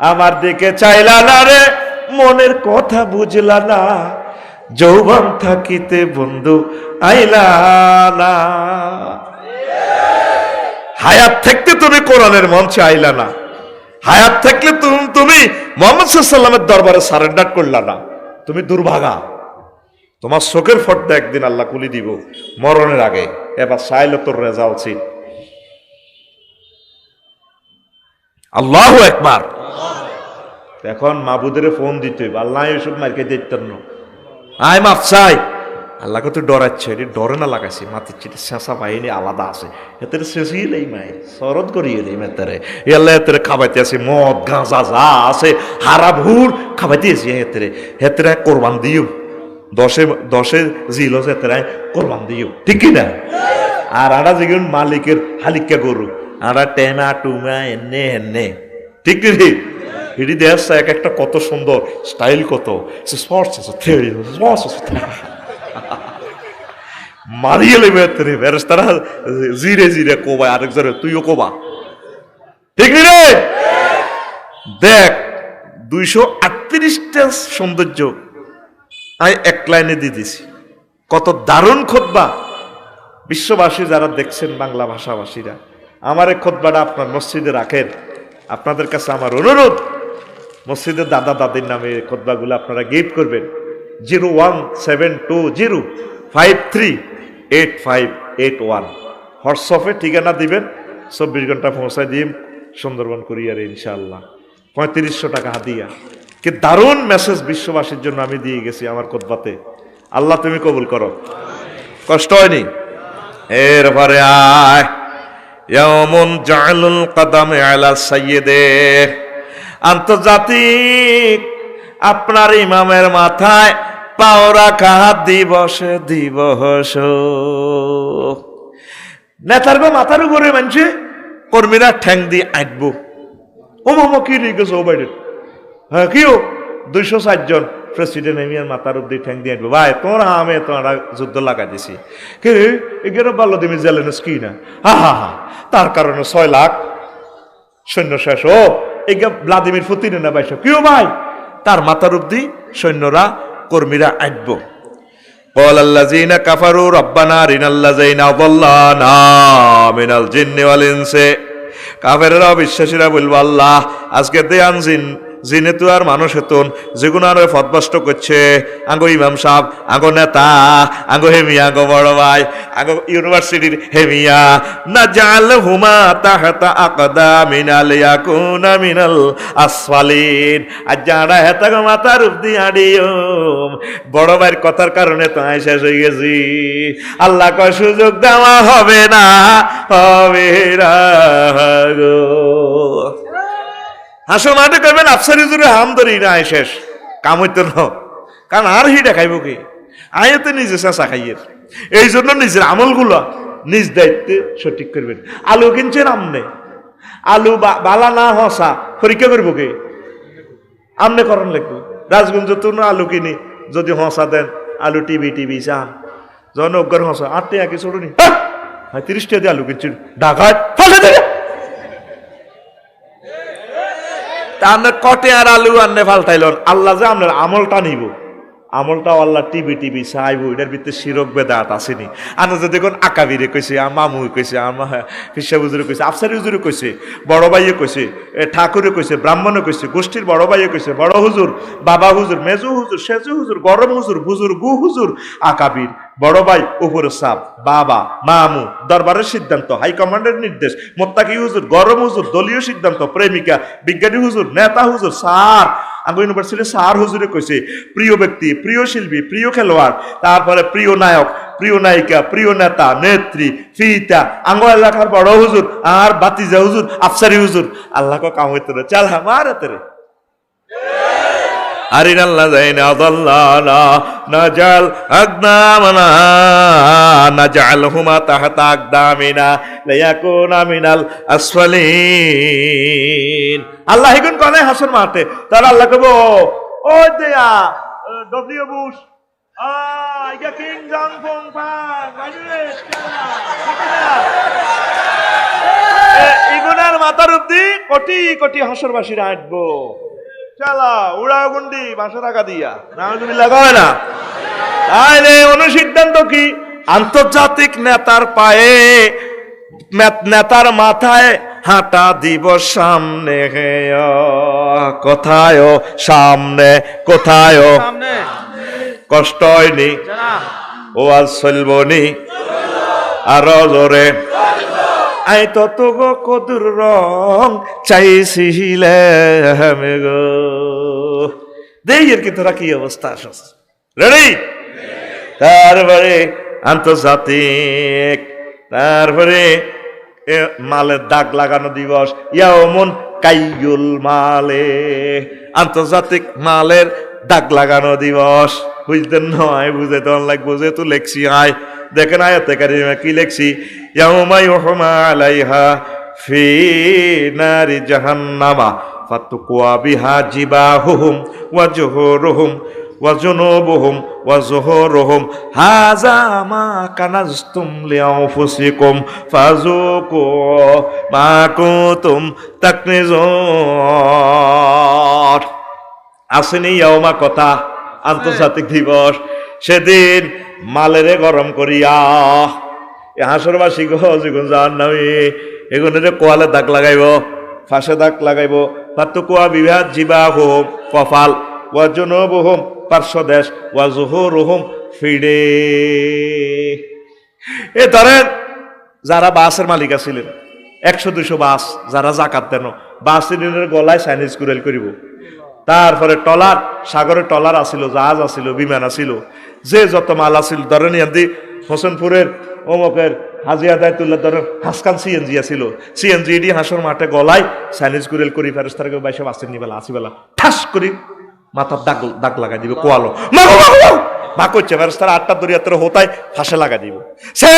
আমার দিকে চাইলা না রে, মনের কথা বুঝলা না। যৌবন থাকিতে বন্ধু আইলা না, হায়াত থাকতে তুমি কোরআনের মঞ্চে আইলা না, হায়াত থাকলে তুমি মুহাম্মদ সাল্লাল্লাহু আলাইহি ওয়াসাল্লামের দরবারে সারেন্ডার করলা না, তুমি দুর্ভাগা। তোমার চোখের ফর্দা একদিন আল্লাহ খুলি দিব মরণের আগে। এবার চাইলে তোর রেজাল্ট ছিল। আল্লাহু আকবার। এখন মাবুদের ফোন দিতে আল্লাহ এসব মার্কে দিতেন না, আয় মাফ চাই। আল্লাহকে তো ডরাচ্ছে, এটি ডরে না লাগাইছে, মাতির চিঠি শেষা বাহিনী আলাদা আছে, এতের শেষই মায়ের শরৎ করিয়ে নেই মেতেরে, এল্লা এতেরে খাবাইতে আছে, মদ গাঁজা যা আছে হারা ভুর খাবাইতে আছে, হেতেরে হেতেরে কোরবান দিও, 10 জিল হেতেরে কোরবান দিও, ঠিক কিনা? আর আড়া যেগুন মালিকের হালিকা গরু, আড়া টেনা টুমা এনে এনে, ঠিক নি? এটি দেশ এক একটা কত সুন্দর স্টাইল, কত স্পর্টস আছে, থিওরি স্পর্টস আছে, মারিয়ে লেবে রে ফেরেশতারা জিরে জিরে কোবা, আরেকজনে তুইও কোবা, ঠিক নি রে? দেখ 238টা সৌন্দর্য আমি এক লাইনে দিয়ে দিছি। কত দারুণ খুতবা। বিশ্ববাসী যারা দেখছেন, বাংলা ভাষাভাষীরা, আমার এই খুতবাটা আপনার মসজিদে রাখেন। আপনাদের কাছে আমার অনুরোধ, মসজিদের দাদা দাদির নামে খুতবাগুলো আপনারা গিফট করবেন। 01720538581 হোয়াটসঅ্যাপে ঠিকানা দিবেন, 24 ঘন্টা পৌঁছায় দিন সুন্দরবন কুরিয়ারে ইনশাআল্লাহ। 3500 টাকা হাদিয়া। কি দারুণ মেসেজ বিশ্ববাসীর জন্য আমি দিয়ে গেছি আমার খুতবাতে। আল্লাহ তুমি কবুল করো, কষ্ট হয়নি। এরপরে আয় ইয়াউমুন জাআলুল কদামে আলা সাইয়্যিদে, আন্তর্জাতিক আপনার ইমামের মাথায় পাও রাখা দিবস দিবস। নেতার মাথার উপরে মানছে কর্মীরা ঠ্যাং দিয়ে আঁটবো, ও মামা কি রেখেছে ও বাইরে, হ্যাঁ কিও 204 জন প্রেসিডেন্ট এমিয়ার মাথার অব্দি ঠ্যাং দিয়ে আনবো ভাই তোমরা আমি তোমরা যুদ্ধ লাগাই দিছি কে এগুলো ভ্লাদিমির জেলেনস্কি না হা হা হা তার কারণে 6 লাখ সৈন্য শেষ ও এগা ভ্লাদিমির পুতিন না ভাই কেউ ভাই তার মাথার অব্দি সৈন্যরা কর্মীরা আনবো قال الذين كفروا ربنا أرنا الذين أضلانا من الجن والإنس কাফেররা বিশ্বাসীরা বলবো আল্লাহ আজকে দেয়ান জিনে তো আর মানুষ হেতুন যেগুলো আর ফতবষ্ট করছে আঙ্গো ইমাম সাহেব আঙ্গো নেতা আঙ্গো হেমিয়া আঙ্গো বড় ভাই আঙ্গো ইউনিভার্সিটির হেমিয়া না জাল হুমা তাহাতা আকদা মিনাল ইয়াকুনা মিনাল আসফালিন আর যারা হেতা মাথার উপদি আডিয়ম বড় ভাইয়ের কথার কারণে তো শেষ হয়ে গেছি আল্লাহ কয় সুযোগ দেওয়া হবে না হবে না গো হাসো মাঠে করবেন আফসারি জুড়ে হাম ধরি না শেষ কাম হইতো না কারণ আর হিটা খাইব কি আয়তে নিজে চেঁচা খাইয়ের এই জন্য নিজের আমলগুলো নিজ দায়িত্বে সঠিক করবেন আলু কিনছেন আমনে আলু বালা না হসা পরীক্ষা করবো কি আমনে করণ লাগবে রাজগঞ্জ তো না আলু কিনি যদি হসা দেন আলু টিভি চান যখন অজ্ঞান হসা 8 টাকা কি ছোড়নি 30 টাকা দিয়ে আলু কিনছেন ঢাকায় ফলে দেবে আপনার কটে আর আলু আনলে ফালতাইলন আল্লাহ যে আপনার আমলটা নিব আমলটাও আল্লাহ টিভি চাইব এটার ভিতরে শিরক বেদাত আসেনি আনা যে দেখুন আকাবিরে কইছে মামু কইছে আমার ফিসা হুজুরে কইছে আফসারি হুজুরে কইছে বড় ভাইয়ে কইছে ঠাকুরে কইছে ব্রাহ্মণে কইছে গোষ্ঠীর বড় ভাইয়ে কইছে বড় হুজুর বাবা হুজুর মেজু হুজুর সেজু হুজুর গরম হুজুর বুজুর্গ হুজুর আকাবির বড় ভাই উপর সাপ বাবা মামু দরবারের সিদ্ধান্ত হাইকমান্ডের নির্দেশ মোত্তাকি হুজুর গরম হুজুর দলীয় সিদ্ধান্ত প্রেমিকা বিজ্ঞানী হুজুর নেতা হুজুর স্যার আঙ্গো ইউনিভার্সিটি স্যার হুজুরে কইছে প্রিয় ব্যক্তি প্রিয় শিল্পী প্রিয় খেলোয়াড় তারপরে প্রিয় নায়ক প্রিয় নায়িকা প্রিয় নেতা নেত্রী ফিতা আঙ্গো এলাকার বড় হুজুর আর বাতিজা হুজুর আফসারি হুজুর আল্লাহ কো কাম হইতো রে চাল আমার তেরে আরিনাল্লাযিনা আযাল্লানা নাজাল আকদামানা নাজআলহুমা তাহতা আকদামিনা লিয়াকুনা মিনাল আসফালিন আল্লাহ এগুন কোনে হাসর মারতে তার আল্লাহ কব ও দেয়া ডব্লিউ বুশ আইগা কিং জং ফং ফাং বাইরে ইগুনার মাথার অবধি কোটি কোটি হাসরবাসীরা আসবো চালা উড়া গুন্ডি 500 টাকা দিয়া নাউজুবিল্লাহ কয় না তাইলে অনুসিদ্ধান্ত কি আন্তর্জাতিক নেতার পায়ে নেতার মাথায় হাঁটা দিব সামনে কোথায় সামনে কোথায় কষ্ট হয়নি ও আজ চলবনি আরো জোরে আই তত গো কদুর রং চাইছিলে আমি গো দেই এর কি তোরা কি অবস্থা আসস রেডি তারপরে আন্তর্জাতিক তারপরে মালের দাগ লাগানো দিবস ইয়াউমুন কাইয়ুল মালে আন্তর্জাতিক মালের দাগ লাগানো দিবস বুঝতেন নয় বুঝে তখন লাগবো যেহেতু লেখছি আয় দেখেন আয়াতে কারিমা কি লেখছি ইয়াউমা ইউহমা আলাইহা ফি নারি জাহান্নামা ফাতুকুয়া বিহা জিবাহুহুম ওয়া জুহুরুহুম ওয়া জুনুবুহুম ওয়া যুহুরুহুম হাযা মা কানাজতুম লিআনফুসিকুম ফাযুকু মা কুনতুম তাকনিজুন আসেনি ইয়াউমা কথা আন্তর্জাতিক দিবস সেদিন মালেরে গরম করিয়া এ হাসরবাসী গো যখন জাহান্নামী এগুলোরে কোয়ালে দাগ লাগাইব ফাঁসে দাগ লাগাইব ফাতুকুয়া বিভাগ জিবাহুম কপাল ওয়া জুনুবুহুম পার্শ্বদেশ ওয়া যুহুরুহুম ফিডে এ ধরেন যারা বাসের মালিক ছিলেন 100-200 বাস যারা জাকাত দেন বাসের গলায় চাইনিজ কুরেল করিব তারপরে টলার সাগরের টলার আসিল জাহাজ আসিল বিমান আসিল যে যত মাল আসিল ধরেন ইয়ান্দি হোসেনপুরের অমকের হাজিয়া দায়তুল্লাহ ধরেন হাসকান সিএনজি আসিল সিএনজি ডি হাসর মাঠে গলায় চাইনিজ কুরেল করি ফেরেস্তারকে বাইসে বাসের নিবেলা আসিবেলা ঠাস করি মাথার দাগ লাগাই দিবে কোয়ালো মাগো মাগো মা করছে ফেরেস্তার 8টা দরিয়াতে হোতায় ফাঁসে লাগাই দিব সে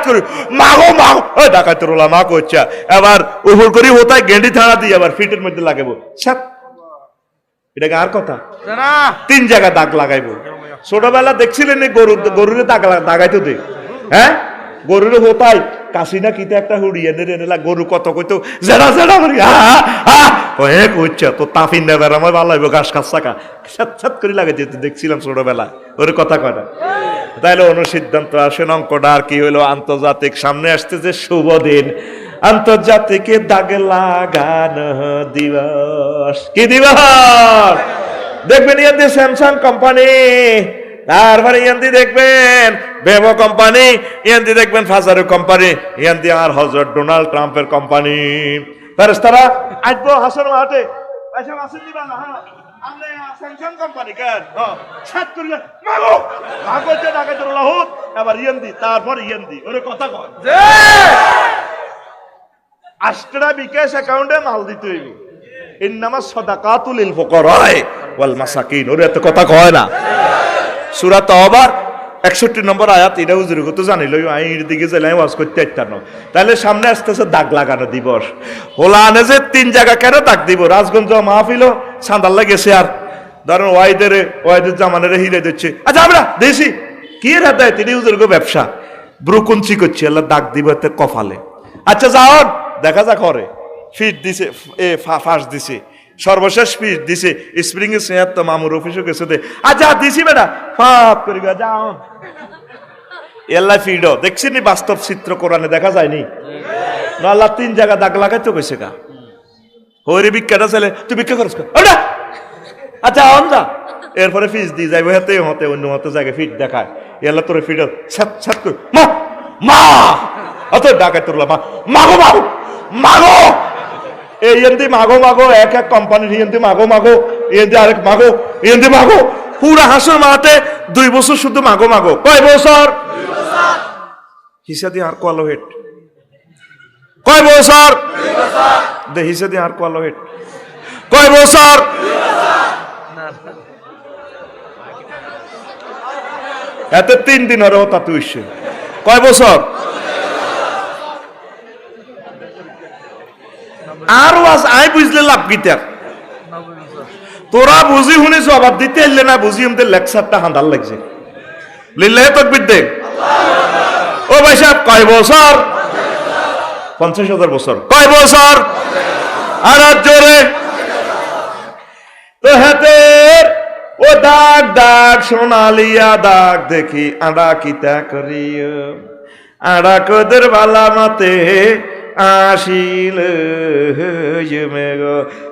করি মাগো মাগো ওই ডাকাইতে রোলা মা করছে এবার উপর করি হোতায় গেন্ডি থানা দিয়ে আবার ফিটের মধ্যে লাগাবো এটা কার কথা? 3 জায়গায় দাগ লাগাইবো। ছোটবেলা দেখছিলেন গরুরে দাগাইতো দে, হ্যাঁ গরুরে হোতাই কাশি না কিতে একটা হুড়িয়ে নেলা গরু কত কইতো জেরা জেরা করি হে কইছে তো তাফিন নেবার আমার ভালো হইব ঘাস খাস চাকা সাত করে লাগাই যেতে দেখছিলাম ছোটবেলা ওর কথা কয়টা। তাইলে অনুসিদ্ধান্ত আসেন অঙ্কটা আর কি হইলো, আন্তর্জাতিক সামনে আসতেছে শুভ দিন, আন্তর্জাতিক দাগ লাগানো দিবস। কি দিবস দেখবেন? ইয়ান্দি স্যামসাং কোম্পানি, তারপরে ইয়ান্দি দেখবেন বেবো কোম্পানি, ইয়ান্দি দেখবেন ফাজারু কোম্পানি, ইয়ান্দি আর হযরত ডোনাল্ড ট্রাম্পের কোম্পানি। ফেরেশতারা আসবো হাসন মাঠে, আচ্ছা মাসুদ দিবা না, হ্যাঁ আমরা স্যামসাং কোম্পানি কার সাত করিলে মাগো মাগো যে ডাকে তোর লাহুত এবার ইয়ান্দি, তারপর ইয়ান্দি ওরে কথা কয় যে আষ্টরা বিকাশ অ্যাকাউন্টে মাল দিতে হইব, ইন্নামাস সাদাকাতুল লিল ফুকারা ওয়াল মাসাকিন, ওরে এত কথা কয় না। সূরা তাওবার 61 নম্বর আয়াত। এটা হুজুর তো জানিল আইর দিকে যাইলে ওয়াজ করতে আইতার না। তাহলে সামনে আসতেছে দাগ লাগানো দিবস। হোলানে যে 3 জায়গা কেন দাগ দিব? রাজগঞ্জ মাহফিল সান্দাল্লা গেছে, আর ধরেন ওয়াইদের জামানের হিরে দিচ্ছে, আচ্ছা আমরা দেশি কি রাতায় তিনি হুজুর গো ব্যবসা ব্রুকুঞ্চি করছে, আল্লাহ দাগ দিব এতে কপালে। আচ্ছা যাও দেখা যাক করে ফিট দিছে, ফাঁস দিছে, সর্বশেষ ফিট দিছে, স্প্রিং এর সেয়ার তো মামুর অফিসে গেছে দে, আচ্ছা দিছি বেটা ফাপ করে যাও এল্লা ফিড দেখছিনি? বাস্তব চিত্র কোরআনে দেখা যায়নি? আল্লাহ 3 জায়গা দাগ লাগাইতে গেছে গা হরে ভিক্ষাটা ছেলে তুই ভিক্ষা খরচ কর, আচ্ছা অন যা, এরপরে ফিস দিয়ে যাইব হাতে হতে অন্য হতে জায়গায় ফিট দেখায়, এল্লা তোর ফিট ছাত কর মা মা অত ডাকাই তোর মা মাগো মাগো মাগো, এই এমনি মাগো মাগো এক এক কোম্পানির এমনি মাগো মাগো, এমনি আরেক মাগো, এমনি মাগো, পুরা হাসর মাঠে 2 বছর শুধু মাগো মাগো। কয় বছর? হিসাদি আর কোয়ালো হেট কয় বছর? দে হিসাদি আর কোয়ালো হেট কয় বছর? এতে 3 দিন হরে হতা তুই কয় বছর? আর ওয়াজ আই বুঝলে লাভ গীতার তোরা বুঝি শুনি জবাব দিতে এলে না বুঝি আমাদের লেকচারটা হাঁদার লাগছে। লিল্লাহি তাকবীর দে। ও ভাই সাহেব কয় বছর? 50,000 বছর। কয় বছর? আর জোরে তো হাতের ও দাগ দাগ সোনালিয়া দাগ দেখি আড়া কিতা করিও, আড়া কদের বালা মাতে আসিল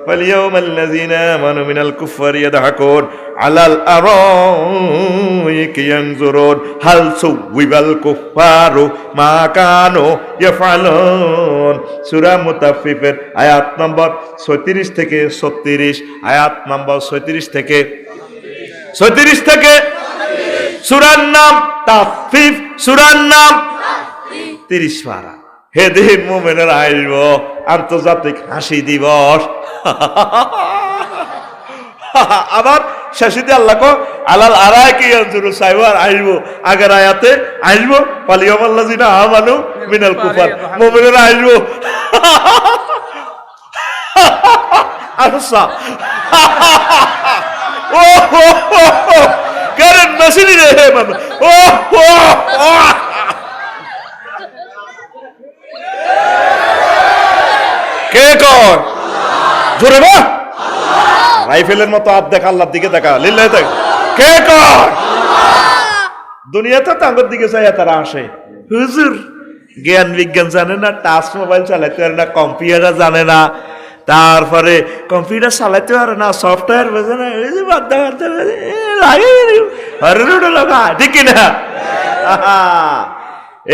فاليوم الذين آمنوا من الكفار يضحكون على الأرائك ينظرون هل ثوب الكفار ما كانوا يفعلون। সূরা মুতাফফিফের আয়াত নম্বর 36 থেকে 36, আয়াত নম্বর 36 থেকে সূরার নাম তাফফিফ, সূরার নাম 30 পারা। হে দিন মুমিনেরা আসব আন্তর্জাতিক হাসি দিবস। আবার শেষে দিয়ে আল্লাহ আলাল আরাইকি ইয়ানজুরু সাইবার আসব, আগের আয়াতে আসব ফালিয়ামাল্লাযিনা আমানু মিনাল কুফার, মুমিনেরা আসব আচ্ছা ও কারণ নসিনি রে মামা ও কে কয় জোরে না রাইফেলের মতো হাত দেখা আল্লাহর দিকে দেখা লিল্লাহি তাক কে কয় দুনিয়াতে তাঙ্গর দিকে চাই তারা আসে। হুজুর জ্ঞান বিজ্ঞান জানে না, টাচ মোবাইল চালাতে পারে না, কম্পিউটার জানে না, তারপরে কম্পিউটার চালাতে পারে না, সফটওয়্যার বোঝে না, ঠিক না?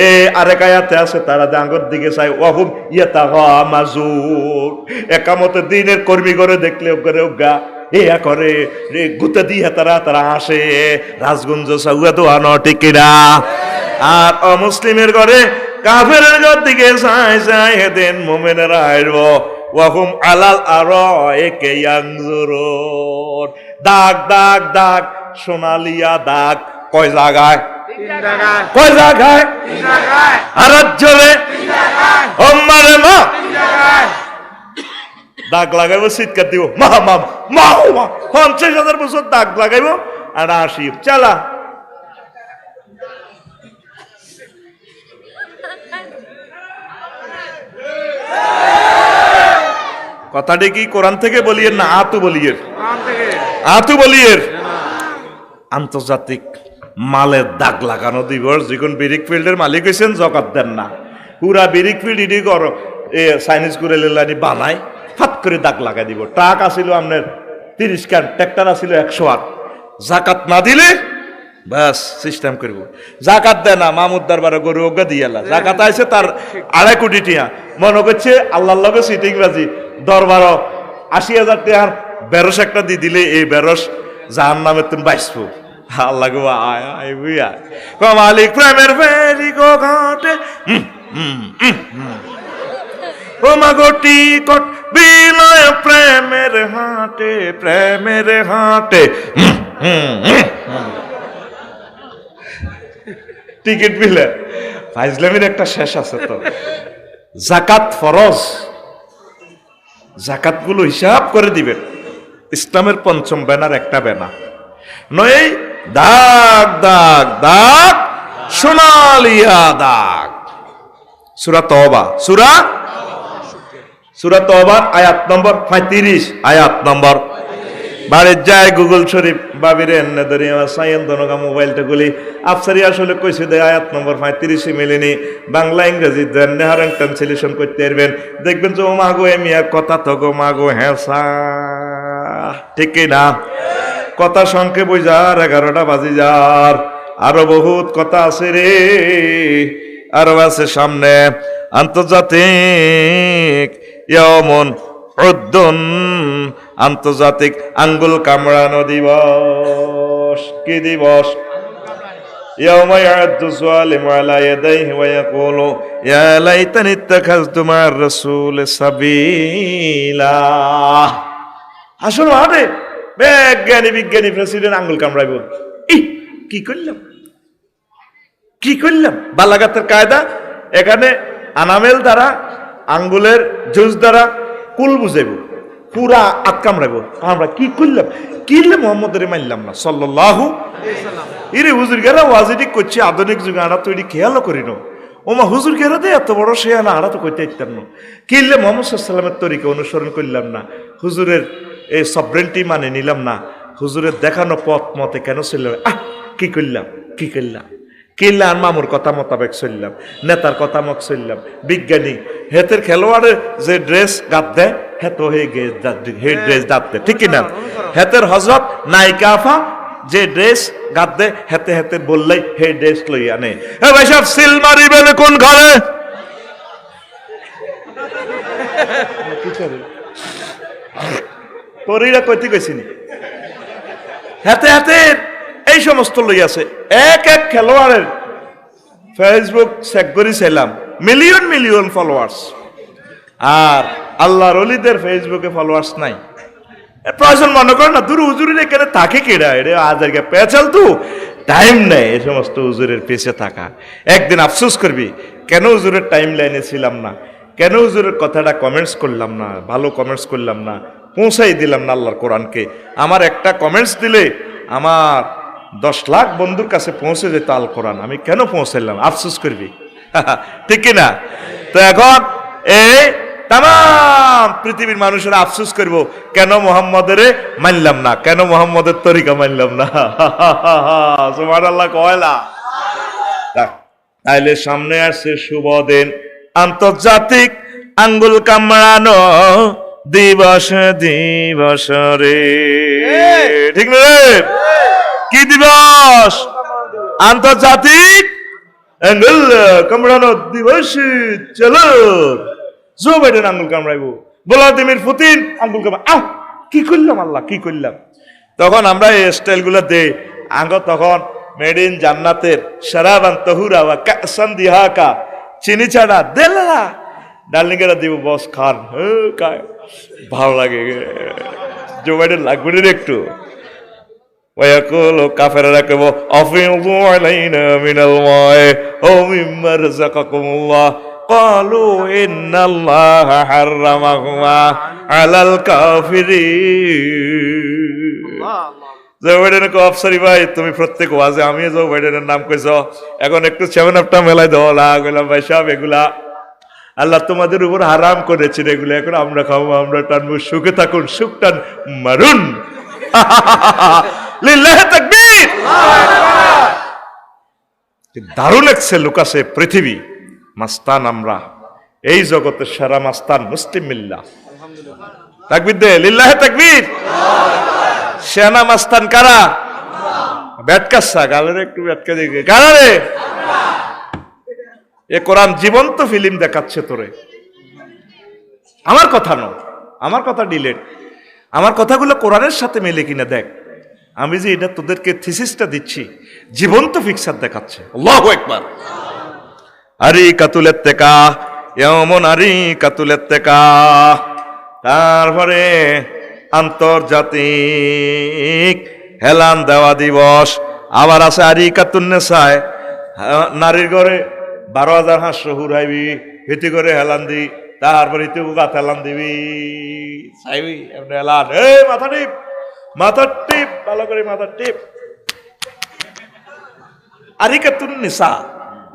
এ আরেক আয়াতে আছে তারা ডাঙ্গর দিকে চাই ওয়াহুম ইয়াতাগামাজুন, একামতে দিনের কর্মী করে দেখলে ওগরে ওগা এয়া করে রে গুতে দিয়ে তারা আসে রাজগঞ্জ সাউয়া দোয়ানো, ঠিক না? আর অমুসলিমের ঘরে কাফেরের ঘর দিকে চাই হেদেন মুমিনেরা আইব ওয়াহুম আলাল আরাইকি ইয়ানজুরুন, দাগ দাগ দাগ সোনালিয়া দাগ কয় জায়গায়? 3 জায়গায়। কয় জায়গায়? 3 জায়গায়। আর জোরে 3 জায়গায়। ওম্মারে মা 3 জায়গায়। দাগ লাগাইব, চিৎকার দিব, মা মা মা মা, 50,000 বছর দাগ লাগাইব আর আসি চালা। কথাটি কি কোরআন থেকে বলিয়ের না আতু বলিয়ের? আতু বলিয়ের। আন্তর্জাতিক মালের দাগ লাগানো দিবস, যখন বিরিক ফিল্ডের মালিক হয়েছেন জকাত দেন না, পুরা বিরিক ফিল্ড ইডি কর চাইনিজ করে লেলানি বানায়, ফাত করে দাগ লাগাই দিব। ট্রাক আসিল আপনার 30 কান, ট্রাক্টর আসিল 108, জাকাত না দিলে বাস সিস্টেম করব। জাকাত দেয় না, মামুদ দরবারে গরু ওগা দিয়ালা, জাকাত আইছে তার 2.5 কোটি টিয়া, মনে করছে আল্লাহর লগে সিটিং বাজি, দরবার 80,000 টিয়ার বেরস একটা দিয়ে দিলে এই বেরস জাহান নামে তুমি বাইসবো। আল্লাহ গো আয় বুয়া মালিক প্রেমের ফেরি গো ঘাটে, ও মাগটি কট বিলয় প্রেমের হাটে, প্রেমের হাটে। টিকিট বিলে ফাইজলামের একটা শেষ আছে তো। জাকাত ফরজ, জাকাত গুলো হিসাব করে দিবেন। ইসলামের 5ম ব্যানার একটা ব্যানার নয়, দাগ দাগ দাগ সোনালিয়া দাগ। সূরা তওবা, সূরা তওবার আয়াত নম্বর 35, আয়াত নম্বর বাড়ির যায় গুগল শরীফ বাবিরে এনে ধরে আমার সাইন দনগা মোবাইলটা গুলি আফসারি আসলে কইছে দে আয়াত নম্বর 35 মিলেনি, বাংলা ইংরেজি দেন হারান ট্রান্সলেশন করতে পারবেন, দেখবেন যে ও মাগো এমিয়া কথা তো গো মাগো হেসা, ঠিক না? কথা সংখ্যে বইজার 11টা বাজি যার, আরো বহুত কথা আছে রে, আরো আছে সামনে। আন্তর্জাতিক ইয়ামুন উদ্দুন, আন্তর্জাতিক আঙ্গুল কামড়ানো দিবস। কি দিবস? ইয়াউমা ইয়া'আদ্দু যালিমু আলা ইয়াদাইহি ওয়া ইয়াকুলু ইয়া লাইতানি ইত্তাখাযতু মা'আর রাসূলি সাবিলা। আসলে আরে বিজ্ঞানী প্রেসিডেন্ট আঙ্গুল কামড়াইব, কি করলাম কি করলাম। বালাগাতের কায়দা এখানে আনামেল দ্বারা আঙ্গুলের জুজ দ্বারা কুল বুঝাইব, পুরা আট কামড়াইব। আমরা কি করলাম, কিনলে মোহাম্মদের মানলাম না সাল্লাল্লাহু আলাইহি সাল্লাম। ইরে হুজুর গেরা ওয়াজিটি করছে আধুনিক যুগে, আড়া তো এটি খেয়াল করিনো। ওমা হুজুর গেরা দে এত বড় সে না, আড়া তো করতে ইতাম না। কিনলে মোহাম্মদ সাল্লামের তরিকা অনুসরণ করলাম না, হুজুরের এই সবরেন্টি মানে নিলাম না, হুজুরের দেখানো পথ মতে কেন চললাম। কি করলাম কি করলাম, কিনলে আর মামুর কথা মোতাবেক চললাম, নেতার কথা মত চললাম। বিজ্ঞানী হেতের খেলোয়াড়ের যে ড্রেস গাত দেয় হেতো হে ড্রেস গাত দেয়, ঠিক কিনা? হেতের হজরত নায়িকা আফা যে ড্রেস গাত দেয় হেতে হেতে বললেই হে ড্রেস লই আনে। এ ভাই সব সিল মারিবেন কোন ঘরে? তোরিরা কইতে কইছিনি হাতে হাতে এই সমস্ত লই আছে। এক এক খেলোয়াড়ের ফেসবুক চেক করেছিলাম, মিলিয়ন মিলিয়ন ফলোয়ার্স, আর আল্লাহর ওলিদের ফেসবুকে ফলোয়ার্স নাই। প্রয়োজন মনে করেন না, দূর হুজুরের এখানে থাকে কেডা, এটা আজ আগে পেঁচাল তো টাইম নেই এই সমস্ত হুজুরের পেছে থাকা। একদিন আফসোস করবি কেন হুজুরের টাইম লাইনে ছিলাম না, কেন হুজুরের কথাটা কমেন্টস করলাম না, ভালো কমেন্টস করলাম না, পৌঁছাই দিলাম না আল্লাহর কোরআনকে। আমার একটা কমেন্টস দিলে আমার 10 লাখ বন্ধুর কাছে পৌঁছে যেত আল কোরআন, আমি কেন পৌঁছাইলাম? আফসোস করবি, ঠিক কিনা? তো এখন এই তাম পৃথিবীর মানুষেরা আফসোস করব কেন মোহাম্মদের মানলাম না, কেন মোহাম্মদের তরিকা মানলাম না। সুবহানাল্লাহ কয়লা। তাইলে সামনে আসছে শুভ দিন, আন্তর্জাতিক আঙ্গুল কামড়ানো দিবস, দিবস রে, ঠিক না রে? কি দিবস? আন্তর্জাতিক আঙ্গুল কামড়ানো দিবস। চলো জো বাইডেন আঙ্গুল কামড়াইবো, ভ্লাদিমির পুতিন আঙ্গুল কামড়া। কি করলাম আল্লাহ, কি করলাম? তখন আমরা এই স্টাইল গুলো দেই আঙ্গ, তখন মেড ইন জান্নাতের শারাবান তাহুরা ওয়া কাসান দিহাকা, চিনি ছাড়া দেলা ডার্লিং এরা দিব, বস খান, ভালো লাগে। জো বাইডেন লাগবে না একটু। ওয়াকুল কাফেররা কইব আফিযু আলাইনা মিনাল মাই ও মিম্মা রাযাকাকুমুল্লাহ, قالوا إن الله حرمهما على الكافرين জো বাইডেনের কো আফসারি ভাই তুমি প্রত্যেক ওয়াজে আমি জো বাইডেনের নাম কইছো এখন একটু 7 মেলাই দাও লা কইলাম ভাই সাহেব এগুলা আল্লাহ তোমাদের উপর হারাম করেছেন এগুলো এখন আমরা খাবো আমরা টানবো সুখে থাকুন সুখ টান মারুন লিল্লাহি তাকবীর দারুণ লাগছে লুকাসে পৃথিবী মাস্তান আমরা এই জগতের সারা মাস্তান মুসলিম মিল্লাহ তাকবীর দে লিল্লাহি তাকবীর সেনা মাস্তান কারা ব্যাটকাসা গালের একটু ব্যাটকা দেখে কারা রে এ কোরআন জীবন্ত ফিল্ম দেখাচ্ছে তোরে আমার কথা নয় আমার কথা ডিলেট আমার কথাগুলো কোরআনের সাথে মেলে কিনা দেখ আমি যে এটা তোদেরকে থিসিসটা দিচ্ছি জীবন্ত পিকচার দেখাচ্ছে আল্লাহু আকবার আরি কাতুলেত্তেকা এমন আরি কাতুলেত্তেকা তারপরে আন্তর্জাতিক হেলান দেওয়া দিবস আবার আছে আরি কাতুন্নেসায় নারীর ঘরে 12,000 হাঁস হুরাইবি হিতি করে হেলান দি তারপরে ইতি গাত হেলান দিবি চাইবি এমনি হেলান এই মাথা টিপ ভালো করে মাথা টিপ আরিকাতুন নিসা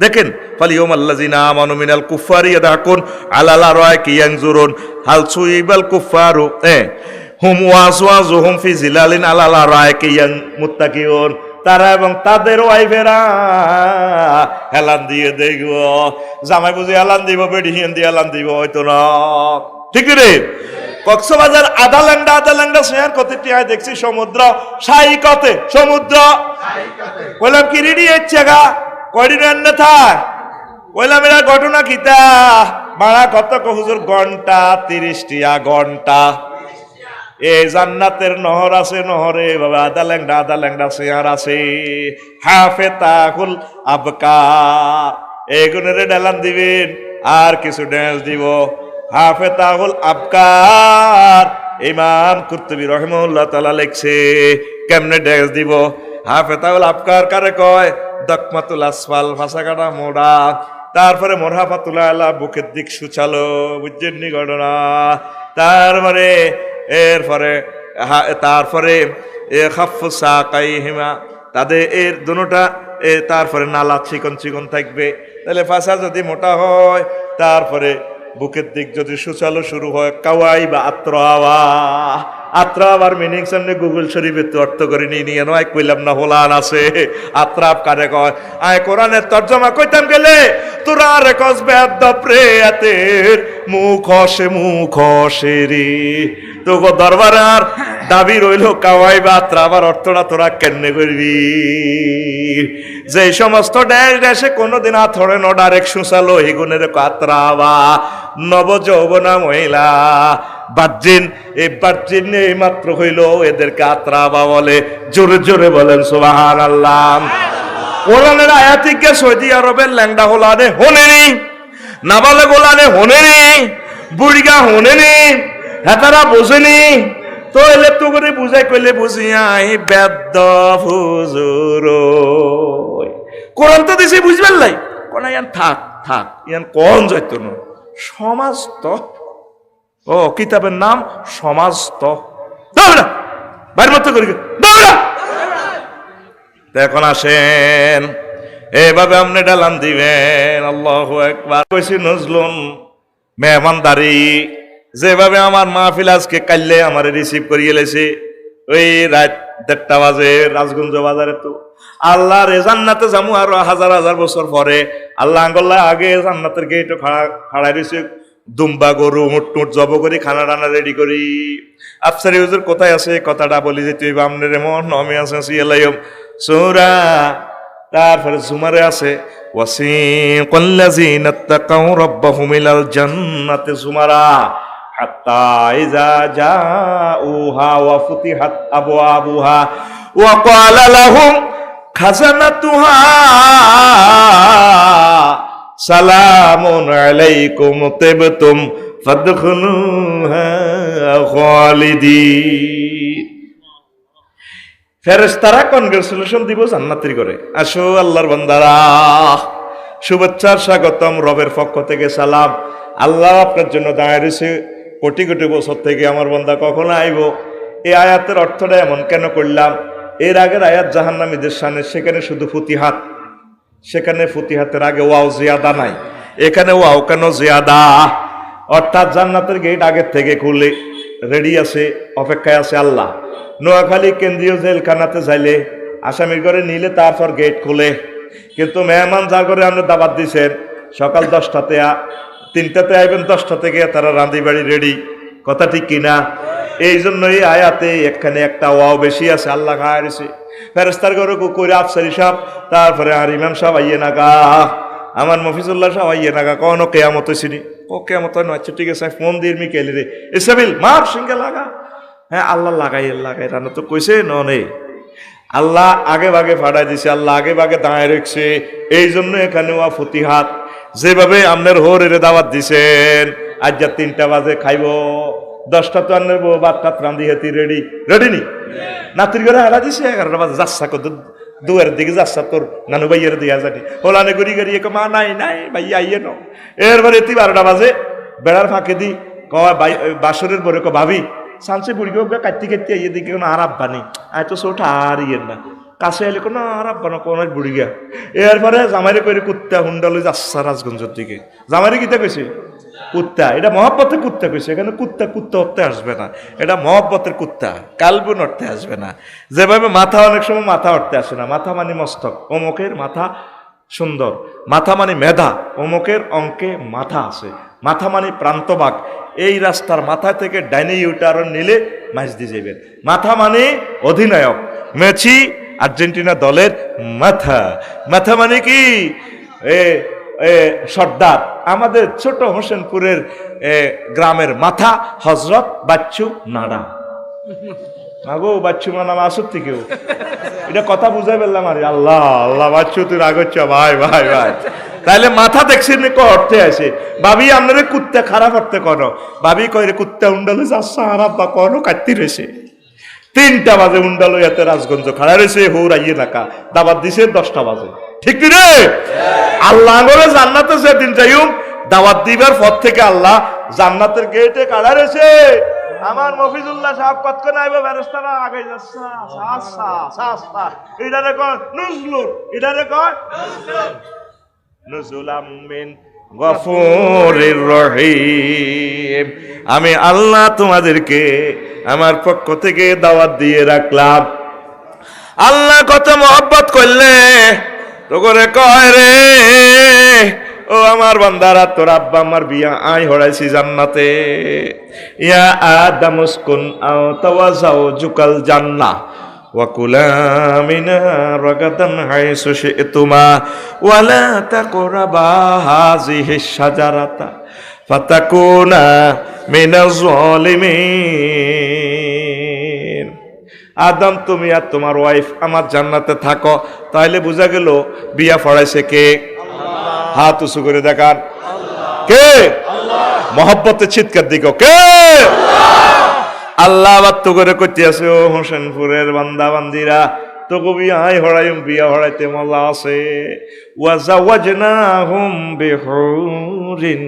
দেখেন ফালিয়ামাল্লাযিনা আমানু মিনাল কুফারি ইয়াদাকুন আলাল আরাইকি ইয়ানজুরুন হাল সুইবাল কুফারু হুম ওয়াসওয়াজুহুম ফি জিলালিন আলাল আরাইকি মুত্তাকিউন তারা এবং তাদের ওয়াইফেরা হেলান দিয়ে দেখব জামাই বুঝি হেলান দিব বেডি হিন দিয়ে হেলান দিব হয়তো না ঠিক রে কক্সবাজার আদালান্ডা শেয়ার কতে টিয়ায় দেখছি সমুদ্র সাই কতে সমুদ্র কইলাম কি রেডি হচ্ছে গা কয়দিন এনে থাক কইলাম এরা ঘটনা কিতা মারা কত হুজুর ঘন্টা 30 টিয়া ঘন্টা এই জান্নাতের নহর আছে নহরে বাবা আদালান্ডা শেয়ার আছে হাফেতাহুল আবকার এগুনেরে ডালান দিবেন আর কিছু ড্যান্স দিব হাফেতাহুল আবকার ইমাম কুরতুবী রাহিমাহুল্লাহ তাআলা লিখছে কেমনে ড্যান্স দিব হাফেতাহুল আবকার কারে কয় দকমাতুল আসফাল ফাসাকাটা মোড়া তারপরে মোরহাফাতুল আলা বুকের দিক সুচালো বুঝছেন নি ঘটনা তারপরে খাফফু সাকাইহিমা তাদের এর দুটোটা তারপরে নালা চিকন থাকবে তাহলে ফাসা যদি মোটা হয় তারপরে বুকের দিক যদি সুচালো শুরু হয় কাওয়াই বা আত্রাবার মিনিং সামনে গুগল শরীফে তো অর্থ করে নিয়ে নয় কইলাম না হোলান আছে আত্রাব কারে কয় আয় কোরআনের তর্জমা কইতাম গেলে তোরা রে কসবে প্রেয়াতের মুখ হসে রে তো গো দরবার আর দাবি রইল কাওয়াই বা আত্রাবার অর্থটা তোরা কেমনে করবি যে সমস্ত দেশে কোনোদিন আথরে ন ডাইরেক্ট সুচালো হিগুনের আত্রাবা নব যৌবনা মহিলা বার্জিন এই মাত্র হইল এদেরকে আত্রাবা বলে জোরে জোরে বলেন সুবহানাল্লাহ কোরআনের আয়াতে কে সৌদি আরবের ল্যাংডা হোলানে হোনেনি নাবালে গোলানে হোনেনি বুড়িগা হোনেনি হেতারা বোঝেনি তো এলে তো করে বুঝাই কইলে বুঝিয়াই বেদ্য হুজুর কোরআন তো দিছে বুঝবেন লাই কোন ইয়ান থাক ইয়ান কোন যাইতো না সমাজ তো ও কিতাবের নাম সমাজ তো দাঁড়া বাইর মতো করি দাঁড়া এখন আসেন এভাবে আপনি ডালান দিবেন আল্লাহু আকবার কইছি নজলুন মেহমানদারি যেভাবে আমার মাহফিল আজকে কাইলে আমার রিসিভ করিয়ে লেছে ওই রাত 1:30 বাজে রাজগঞ্জ বাজারে তো আল্লাহর জান্নাতে যামু আরো হাজার বছর পরে আল্লাহ আঙ্গল্লা আগে জান্নাতের গেটে খাড়াই রয়েছে দুম্বা গরু হুট জব করি খানা টানা রেডি করি আফসারি হুজুর কোথায় আছে কথাটা বলি যে তুই বামনের এমন নমে আছে সিয়ালাইম সূরা তারপরে জুমারে আছে ওয়াসিকাল্লাযিনা তাকাউ রাব্বাহুম ইলাল জান্নাতি জুমারা হাত্তা ইযা জাউহা ওয়া ফুতিহাত আবওয়াবুহা ওয়া ক্বালা লাহুম খাজানাতুহা সালামুন আলাইকুম তিবতুম ফাদখুলুহা খালিদিন ফেরেশতারা কনগ্রাচুলেশন দিব জান্নাতের করে আসো আল্লাহর বান্দারা শুভেচ্ছার স্বাগতম, রবের পক্ষ থেকে সালাম। আল্লাহ আপনার জন্য দাঁড়িয়ে রয়েছে কোটি কোটি বছর থেকে, আমার বান্দা কখন আইব। এই আয়াতের অর্থটা এমন কেন করলাম? এর আগের আয়াত জাহান্নামীদের সামনে, সেখানে শুধু ফুতিহাত, সেখানে ফুতিহাতের আগে ওয়াও জিয়াদা নাই, এখানে ওয়াও কেন জিয়াদা? অর্থাৎ জান্নাতের গেট আগের থেকে খুলে রেডি আছে, অপেক্ষায় আছে আল্লাহ। নোয়াখালী কেন্দ্রীয় জেলখানাতে যাইলে আসামির ঘরে নিলে তারপর গেট খুলে, কিন্তু মেহমান যা করে আপনি দাবাত দিছেন সকাল 10টাতে, 3টাতে আইবেন, 10টা থেকে তারা রাঁধি বাড়ি রেডি। কথা ঠিক কিনা? এই জন্যই আয়াতে এখানে একটা ওয়াও বেশি আছে। আল্লাহ খাইছে ফেরেস্তার ঘরে কইরা আফসারি সাহেব, তারপরে আর ইমাম সাহেব আইয়ে নাগা, আমার মফিজুল্লাহ সাহেব আইয়ে নাগা, কোনো কেয়ামত হয়েছিনি। ও কেয়ামত হয় না, আচ্ছা ঠিক আছে, ফোন দিয়ে মিকেল রে ইসাবিল মার সিঙ্গে লাগা। হ্যাঁ আল্লাহ লাগাই রান্না তো কইছে নে, আল্লাহ আগে ভাগে ফাটাই দিছে, আল্লাহ আগে ভাগে দাঁড়ায় রেখছে। এই জন্য এখানে ওয়া ফতিহাত, যেভাবে আপনার হোরের দাওয়াত দিছেন, আজ যা 3টা বাজে খাইব, 10টা তো আনলে ভাত টাত রান্ধি হেতি রেডি রেডি নি নাতির ঘরে হারা দিছে, 11টা বাজে যাচ্ছা কত দুয়ারের দিকে যাচ্ছা, তোর নানু ভাইয়ের দিয়া জানি হোলানে গড়ি গড়িয়ে মা নাই নাই ভাইয়া আইয়ে ন। এরপরে 12টা বাজে বেড়ার ফাঁকে দি কয় বাসরের পরে ভাবি সানসে বুড়ি কাটতে কাটতে আইয়ে দিকে কোনো আরাপ বানি, আয় তো সোটা আর ইয়ের না কাছে এলে কোনো আরাপ বানো কোন বুড়ি গিয়া। এরপরে জামাইরে করে কুত্তা হুন্ডালে যাচ্ছা রাজগঞ্জের দিকে, জামাইরে কিতা কইছে কুত্তা, এটা মহব্বতের কুত্তা কইছে। এখানে কুত্তা কুত্তা অর্থে আসবে না, এটা মহব্বতের কুত্তা, কালবুন অর্থে আসবে না। যেভাবে মাথা অনেক সময় মাথা অর্থে আসে না, মাথা মানে মস্তক, অমুকের মাথা সুন্দর, মাথা মানে মেধা, অমুকের অঙ্কে মাথা আছে, মাথা মানে প্রান্তবাগ, এই রাস্তার মাথা থেকে ডাইনে ইউটার্ন নিলে মাইজ দিয়ে যাবেন। মাথা মানে অধিনায়ক, মেসি আর্জেন্টিনা দলের মাথা, মাথা মানে কি সর্দার। আমাদের ছোট হোসেনপুরের গ্রামের মাথা হজরত বাচ্চু নাড়া। আগো বাচ্চু নাম আসত্তি কেউ, এটা কথা বুঝাই ফেললাম। আরে আল্লাহ আল্লাহ, বাচ্চু তুই রাগচ্ছ ভাই ভাই ভাই। তাইলে মাথা দেখছি অর্থে আছে। ভাবি আপনারে কুত্তা খারাপ অর্থে করো, ভাবি কয়ে কুত্তা উন্ডালে যাচ্ছে খারাপ বা কোনো কাটতি রয়েছে। 3টা বাজে উন্ডালো এতে রাজগঞ্জ খাড়া রয়েছে, হৌর আইয়ে নাকা দাবাত দিছে 10টা বাজে, ঠিক রে? আল্লাহ বলে জান্নাতে যেদিন যাইম দাওয়াত দিবার পর থেকে আল্লাহ জান্নাতের গেটে কাড়া রয়েছে। আমার মফিজুল্লাহ সাহেব কতক্ষণ আইব, ফেরেশতারা আগে যাচ্ছে, এটারে কয় নুজলুল, এটারে কয় নুজুলাম মিন গফুরির রহিম। আমি আল্লাহ তোমাদেরকে আমার পক্ষ থেকে দাওয়াত দিয়ে রাখলাম। আল্লাহ কত মহব্বত করলে তো করে কয় রে, ও আমার বান্দারা, তোর আব্বা আমার বিয়া আই হড়াইছি জান্নাতে। ইয়া আদম উসকুন আও তাওয়াজাও জুকাল জান্নাহ ওয়া কুলা মিনা রাগাদান হাইসু শি'তুমা ওয়া লা তাকরাবা হাযিহিশ শাজারাতা ফাতাকুনা মিনাজ জালিমিন। আদম তুমি আর তোমার ওয়াইফ আমার জান্নাতে থাকো। তাইলে বোঝা গেল বিয়া পড়াইছে কে? হাত উঁচু করে দেখান কে? মহব্বতের চিৎকার দিক কে? আল্লাহ বাত্ত করে করতে আছে, ও হোসেনপুরের বান্দা বান্দিরা, তো কবি আই হড়াইম বিয়া হড়াইতে মজা আছে। ওয়াজাওয়াজনাহুম বিহুরিন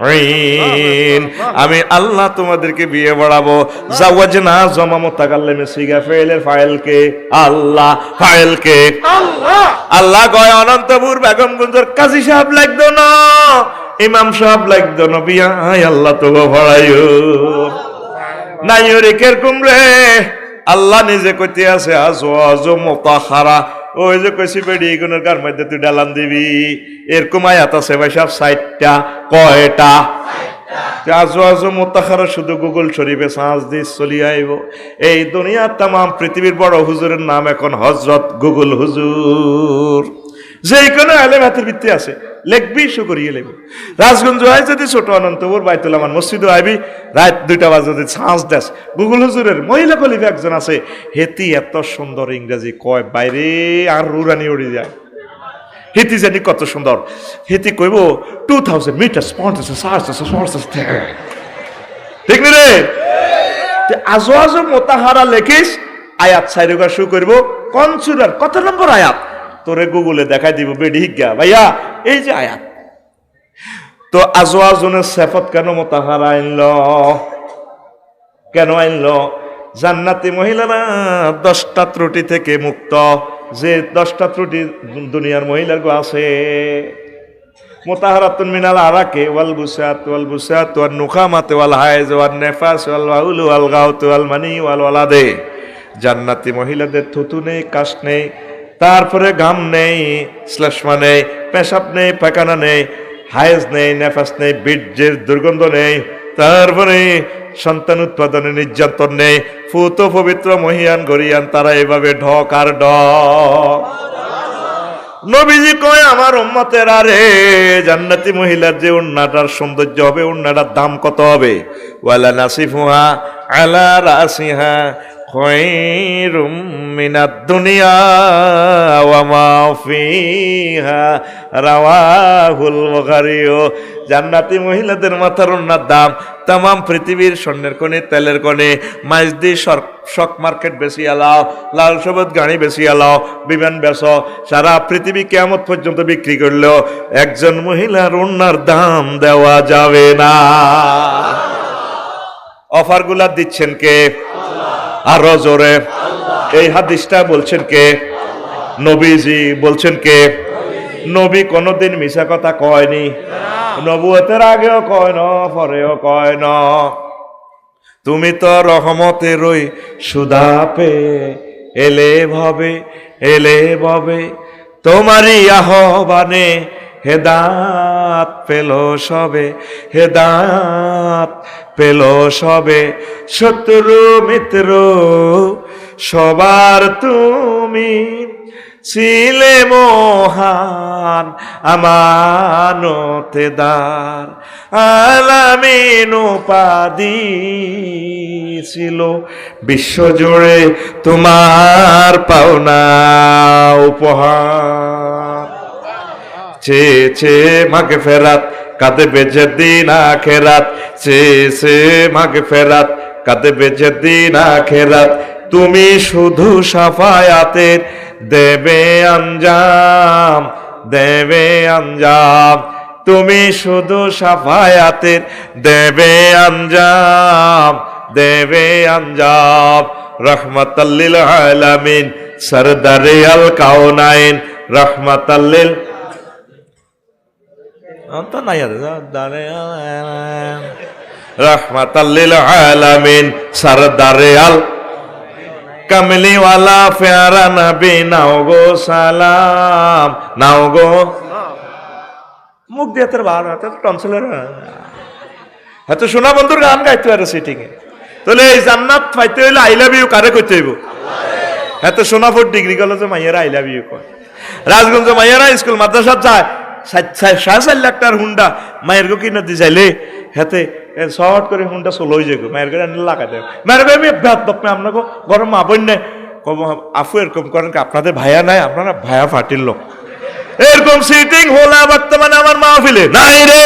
আইন, আমি আল্লাহ তোমাদেরকে বিয়ে বাড়াবো। জাওয়াজনা জমা মুতাকাল্লিমে সিগা ফাইলের ফাইলকে আল্লাহ, ফাইলকে আল্লাহ। আল্লাহ কয় অনন্তপুর বেগমগঞ্জের কাজী সাহেব লাগতো না, ইমাম সাহেব লাগতো না, বিয়া আই আল্লাহ তো ভরাইও নাই রে কেরকম রে। আল্লাহ নিজে কইতে আছে আজওয়াজ মুতাহহারা, ওই যে কইছি বেডি এগুলোর গার মধ্যে তুই ডালান দিবি, এরকম আয়াত আছে ভাই সব 60টা। কয়টা? আজওয়াজ মুতাহহারা শুধু গুগল শরীফে সার্চ দিয়ে চলি আইব। এই দুনিয়ার তামাম পৃথিবীর বড় হুজুরের নাম এখন হযরত গুগল হুজুর। যেই কোনো আলেম হাতের ভিত্তি আছে, লেখবি শুকরিয়ে লেখবি। রাজগঞ্জ হয় যদি ছোট অনন্তপুর বাইতুল আমান মসজিদও আইবি, রাত 2টা বাজে যদি ছাঁচ দেশ। গুগল হুজুরের মহিলা কলিফা একজন আছে, হেতি এত সুন্দর ইংরেজি কয় বাইরে আর রুরানি উড়ি যায়। হেতি জানি কত সুন্দর, হেতি কইব 2000 মিটার ঠিক নি রে? আজওয়াজ মুতাহহারা লেখিস, আয়াত সাইরগা শু করব কোন সূরার কত নম্বর আয়াত? তোরে গুগলে দেখাই দিব বেডি হিজ্ঞা ভাইয়া এই যে আয়াত। তো আজওয়াজুনের সিফাত কেন মুতাহারা আনলো, কেন আনলো? জান্নাতি মহিলারা 10টা ত্রুটি থেকে মুক্ত। যে 10টা ত্রুটি দুনিয়ার মহিলার গো আছে। মুতাহারাতুন মিনাল আরাকে ওয়াল বুসাত ওয়ান নুখামাত ওয়াল হায়জ ওয়ান নেফাস ওয়াল বাউল ওয়াল গাউত ওয়াল মানি ওয়াল ওয়ালাদে। জান্নাতি মহিলাদের থুতু নেই, কাশ নেই, তারপরে ঘাম নেই, শ্লেষ্মা নেই, পেশাব নেই, পায়খানা নেই, হায়েজ নেই, নেফাস নেই, বীর্যের দুর্গন্ধ নেই, তারপরে সন্তান উৎপাদনে নির্যাতন নেই, ফুত পবিত্র মহিয়ান গরিয়ান, তারা এভাবে ঢক আর ঢক। নবীজি কয় আমার উম্মতের আরে জান্নাতি মহিলার যে উন্নাটার সৌন্দর্য হবে, উন্নাটার দাম কত হবে? ওয়ালা নাসিফুহা আলা রাসিহা খায়রুম মিনাদ দুনিয়া ওয়া মা ফিহা রাওয়াহুল বুখারী। জান্নাতি মহিলাদের মাথার ওন্নার দাম তামাম পৃথিবীর স্বর্ণের কোণে, তেলের কোণে, মাইজদি শক মার্কেট বেশি আলাও, লাল সবুজ গাড়ি বেশি আলাও, বিমান বেশ, সারা পৃথিবী কিয়ামত পর্যন্ত বিক্রি করলেও একজন মহিলার ওন্নার দাম দেওয়া যাবে না। অফারগুলা দিচ্ছেন কে? আরো জোরে। এই হাদিসটা বলছেন কে? নবীজি বলছেন কে? নবী কোনদিন মিছা কথা কয়নি, নবুয়তের আগেও কয় না, পরেও কয় না। তুমি তো রহমতেরই সুধা পে এলে ভবে, তোমারই আহ্বানে হেদাত পেল সবে, হেদাত পেল সবে। শত্রু মিত্র সবার তুমি ছিলে মহান আমানতেদার। আলামিন উপাধি ছিল বিশ্বজুড়ে তোমার পাওনা উপহার। চেয়েছে মাগফিরাত কাঁদবে যেদিন আখিরাত, চেয়েছে মাগফিরাত কাঁদবে যেদিন আখিরাত। তুমি শুধু সাফায়াতের দেবে আঞ্জাম, দেবে আঞ্জাম। তুমি শুধু সাফায়াতের দেবে আঞ্জাম, দেবে আঞ্জাম। রহমাতাল লিল আলামিন সরদারে আল কাউনাইন, রহমাতাল লিল তো নাই রহমাতাল লিল আলামিন সরদারে আল কামলিওয়ালা প্যারা নবী, নাও গো সালাম, নাও গো। মুখ দিয়ে তোর বার টনসিলের হয়তো শোনা বন্ধুর গান গাইতে পারে সিটিং এ। তাহলে এই জান্নাত পাইতে হইলে আই লাভ ইউ কারে কইতে হইব? হয়তো সোনাপুর ডিগ্রি কলেজে মাইয়ারা আই লাভ ইউ কয়, রাজগঞ্জ মাইয়ারা স্কুল মাদ্রাসা যায় 4.5 লাখ টাকার হুন্ডা মায়ের গো কিনা দিয়ে চাইলে হাতে শর্ট করে হুন্ডা চলো হয়ে যাবো, মায়ের ঘরে আনলে লাগাই দেবে। মায়ের ঘরে আমি ব্যাত বাপে আপনাকে গরম মা বোন নেই কব আফু এরকম করেন আপনাদের ভাইয়া নাই, আপনারা ভাইয়া ফাটির লোক। এরকম সিটিং হলা বর্তমানে আমার মাহফিলে নাই রে।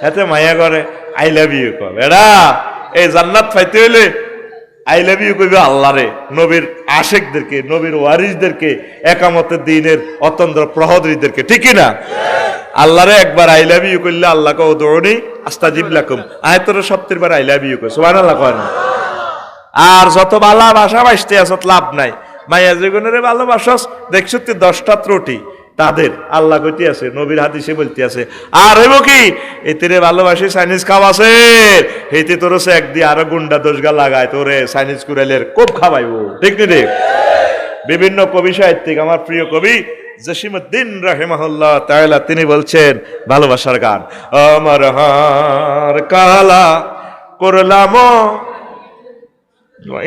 হাতে মাইয়া করে আই লাভ ইউ কর। এরা এই জান্নাত পাইতে হইলে আই লাভ ইউ কইবে আল্লাহরে, নবীর আশেকদেরকে, নবীর ওয়ারিসদেরকে, একামতের দিনের অতন্দ্র প্রহরীদেরকে, ঠিক কি না? আল্লাহরে একবার আই লাভ ইউ করলে আল্লাহকে উদৌনি আস্তাজিব লাকুম আয়তরে 70 বার আই লাভ ইউ কয়, সুবহানাল্লাহ কয় না? আর যত ভালোবাসা বাসতে আসত লাভ নাই। মাইয়া জীবনের ভালোবাসস দেখছো 10টা ত্রুটি তাদের আল্লাহ কইতে আছে, নবীর হাদিসে বলতে আছে। আর হইব কি এতে ভালোবাসি চাইনিজ খাওয়াছে, হেতে তোর এক দিয়ে আরো গুন্ডা দোষগা লাগায় তোরে চাইনিজ কুরাইলের খুব খাওয়াইবো, ঠিক নি? বিভিন্ন কবি সাহিত্যিক, আমার প্রিয় কবি জসিমউদ্দিন রাহিমাহুল্লাহ তাআলা তিনি বলছেন ভালোবাসার গান, আমার হার কালা করলাম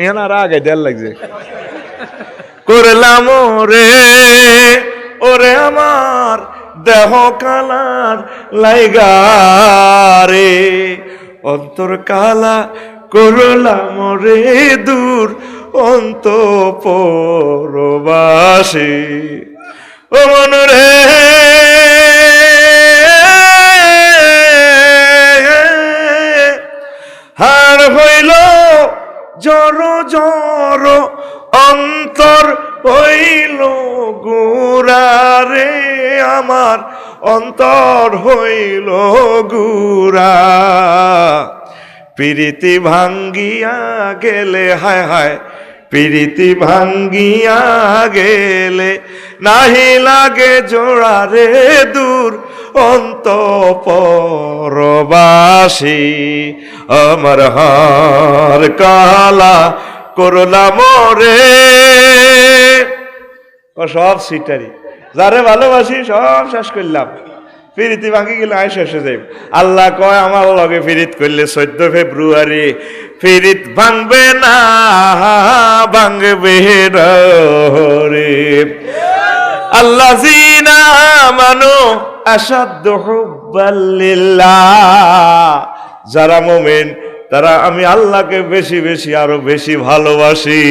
এনার আগে দেড় লাগছে, করলাম রে ওরে আমার দেহ কালার লাইগারে, অন্তর কালা করলাম রে দূর অন্তঃপুরবাসী। ও মন রে হার হইল জড় জড় অন্তর হইল গুড়ারে আমার অন্তর হইল গুড়া প্রীতি ভাঙ্গিয়া গেলে হায় হায় প্রীতি ভাঙ্গিয়া গেলে নাহি লাগে জোড়া রে দূর অন্তঃপরবাসী আমার হার কালা করলাম রে সব সিটারি যারে ভালোবাসি সব শেষ করলাম ফিরিতি ভাঙি গেলে আয় শেষে যাই আল্লাহ কয় আমার লগে ফিরিত করলে 14 ফেব্রুয়ারি ফিরিত ভাঙবে না ভাঙবে রে আল্লাহ জিনা মানো আসাদ্দ হুব্বাল্লিল্লাহ যারা মুমিন তারা আমি আল্লাহকে বেশি বেশি আরো বেশি ভালোবাসি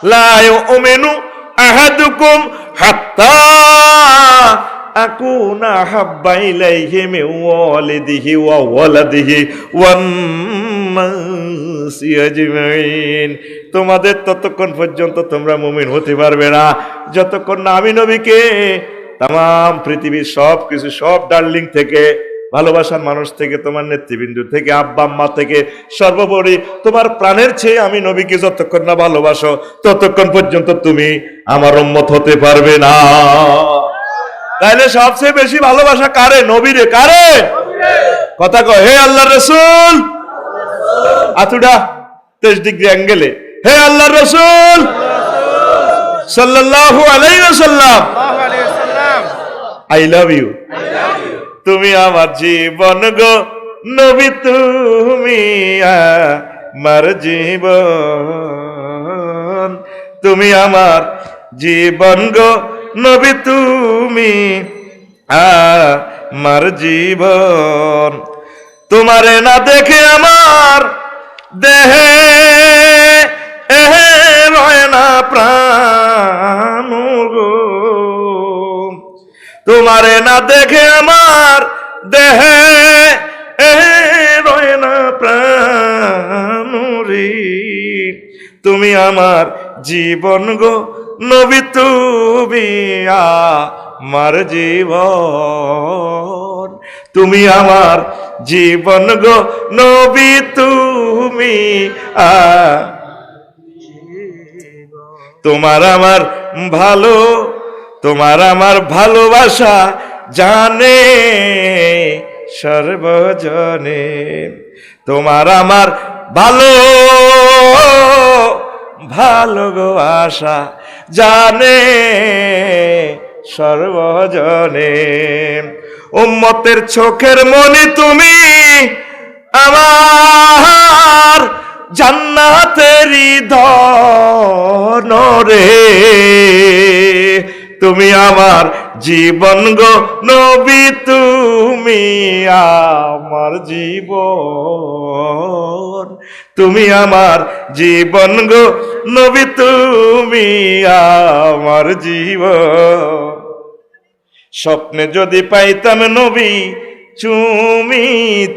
লা ইউমিনু আহাদুকুম হাত্তা আকুনা হাব্বা ইলাইহি মিন ওয়ালিদিহি ওয়া ওয়ালাদিহি ওয়ান নাসি আজমাইন তোমাদের ততক্ষণ পর্যন্ত তোমরা মুমিন হতে পারবে না যতক্ষণ না আমি নবীকে তাম পৃথিবীর সব কিছু সব ডার্লিং থেকে ভালোবাসার মানুষ থেকে তোমার নেতৃবৃন্দ থেকে আব্বা আম্মা থেকে সর্বোপরি তোমার প্রাণের চেয়ে আমি নবীকে যতক্ষণ না ভালোবাসো ততক্ষণ পর্যন্ত তুমি আমার উম্মত হতে পারবে না তাইলে সবচেয়ে বেশি ভালোবাসা কারে নবীরে কারে কথা কয় হে আল্লাহর রাসূল আতুডা 23 ডিগ্রি অ্যাঙ্গেলে হে আল্লাহর রাসূল সাল্লাল্লাহু আলাইহি ওয়াসাল্লাম আই লাভ ইউ তুমি আমার জীবন গো নবী তুমি আমার জীবন তুমি আমার জীবন গো নবী তুমি আমার জীবন তোমারে না দেখে আমার দেহে রয় না প্রাণ গো তোমারে না দেখে আমার দেহে রয় না প্রাণ রে তুমি আমার জীবন গো নবী তুমি আমার জীবন তুমি আমার জীবন গো নবী তুমি তোমার আমার ভালো তোমার আমার ভালোবাসা জানে সর্বজনে তোমার আমার ভালো ভালোবাসা জানে সর্বজনে উম্মতের চোখের মনি তুমি আমার জান্নাতেরই ধন রে তুমি আমার জীবন গো নবী তুমি আমার জীবন তুমি আমার জীবন গো নবী তুমি আমার জীবন স্বপ্নে যদি পাইতাম নবী চুমিতাম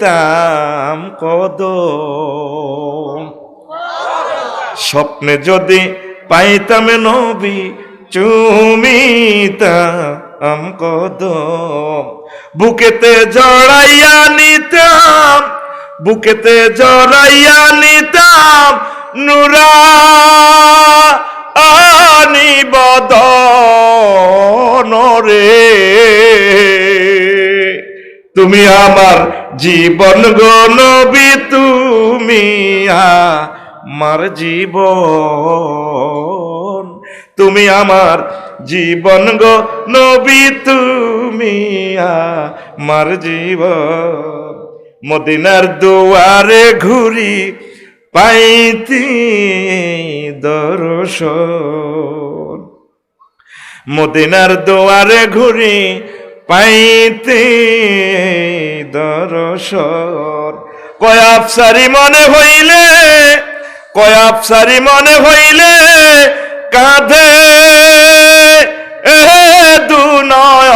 কদম স্বপ্নে যদি পাইতাম নবী চুমিতাম কদম বুকেতে জড়াইয়া নিতাম বুকেতে জড়াইয়া নিতাম নুরানি বদন রে তুমি আমার জীবন গো নবী তুমি আমার জীবন তুমি আমার জীবন গো নবী তুমি আমার জীবন মদিনার দুয়ারে ঘুরি পাইতি দর্শন মদিনার দুয়ারে ঘুরি পাইতে দর্শন কয় আফসারি মনে হইলে কয় আফসারি মনে হইলে কাঁধে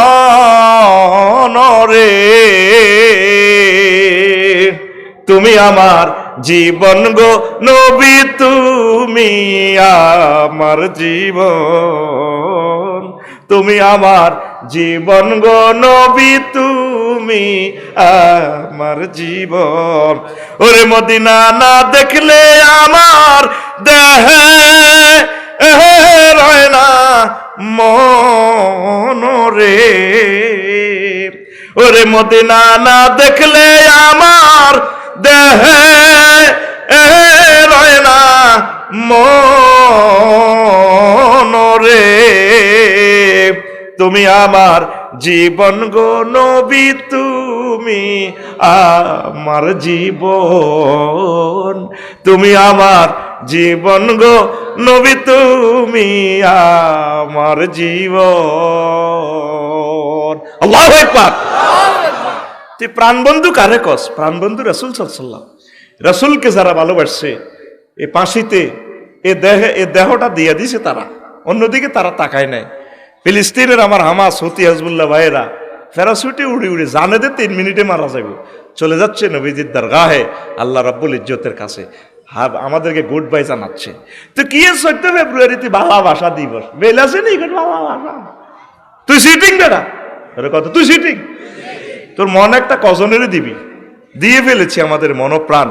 দুনয়ন রে তুমি আমার জীবন গো নবী তুমি আমার জীবন তুমি আমার জীবন গো নবী, তুমি আমার জীবন। ওরে মদিনা না দেখলে আমার দেহে রয় না মন রে, ওরে মদিনা না দেখলে আমার দেহে রয় না মন রে, তুমি আমার জীবন গো নবী, তুমি আমার জীবন, তুমি আমার জীবন গো নবী, তুমি আমার জীবন। আল্লাহু আকবার। তুই প্রাণবন্ধু কারে কস? প্রাণবন্ধু রাসূল সাল্লাল্লাহু আলাইহি ওয়াসাল্লাম। রাসূলকে যারা ভালোবাসছে এ ফাঁসিতে এ দেহটা দিয়ে দিছে তারা, অন্যদিকে তারা তাকায় নাই। ফিলিস্তিনের আমার হামাস হুতি হিজবুল্লাহ ভাইয়েরা প্যারাসুটে উড়ে উড়ে জানে যে 3 মিনিটে মারা যাবে, চলে যাচ্ছে নবীজির দরগাহে আল্লাহ রাব্বুল ইজ্জতের কাছে, আমাদেরকে গুড বাই জানাচ্ছে। তো কি 14 ফেব্রুয়ারিতে ভালোবাসা দিবস বেলাছে নি ভালোবাসা? তুই সিটিং বেটা, তোর কত তুই সিটিং, তোর মন একটা কজনেরই দিবি, দিয়ে ফেলেছি আমাদের মনপ্রাণ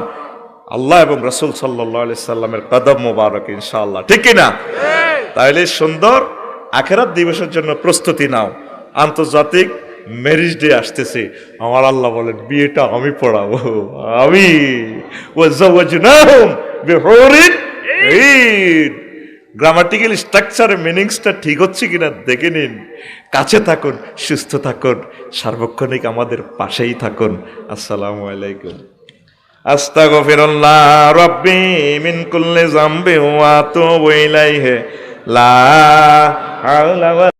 আল্লাহ এবং রাসূল সাল্লাল্লাহু আলাইহি সাল্লামের কদম মোবারক ইনশাআল্লাহ, ঠিক কি না? তাইলে সুন্দর আখিরাত দিবসের জন্য প্রস্তুতি নাও। আন্তর্জাতিক ম্যারেজ ডে আসতেছে, আমার আল্লাহ বলেন বিয়েটা আমি পড়াবো, আমি ওয়াজাওয়াজনাহুম বিহুরিন ঈন। গ্রামাটিক্যাল স্ট্রাকচারের মিনিংসটা ঠিক হচ্ছে কিনা দেখে নিন। কাছে থাকুন, সুস্থ থাকুন, সার্বক্ষণিক আমাদের পাশেই থাকুন। আসসালামু আলাইকুম। আস্তাগফিরুল্লাহ রাব্বি মিন কুল্লি যামবি ওয়া আতুবু ইলাইহি লা হাওলা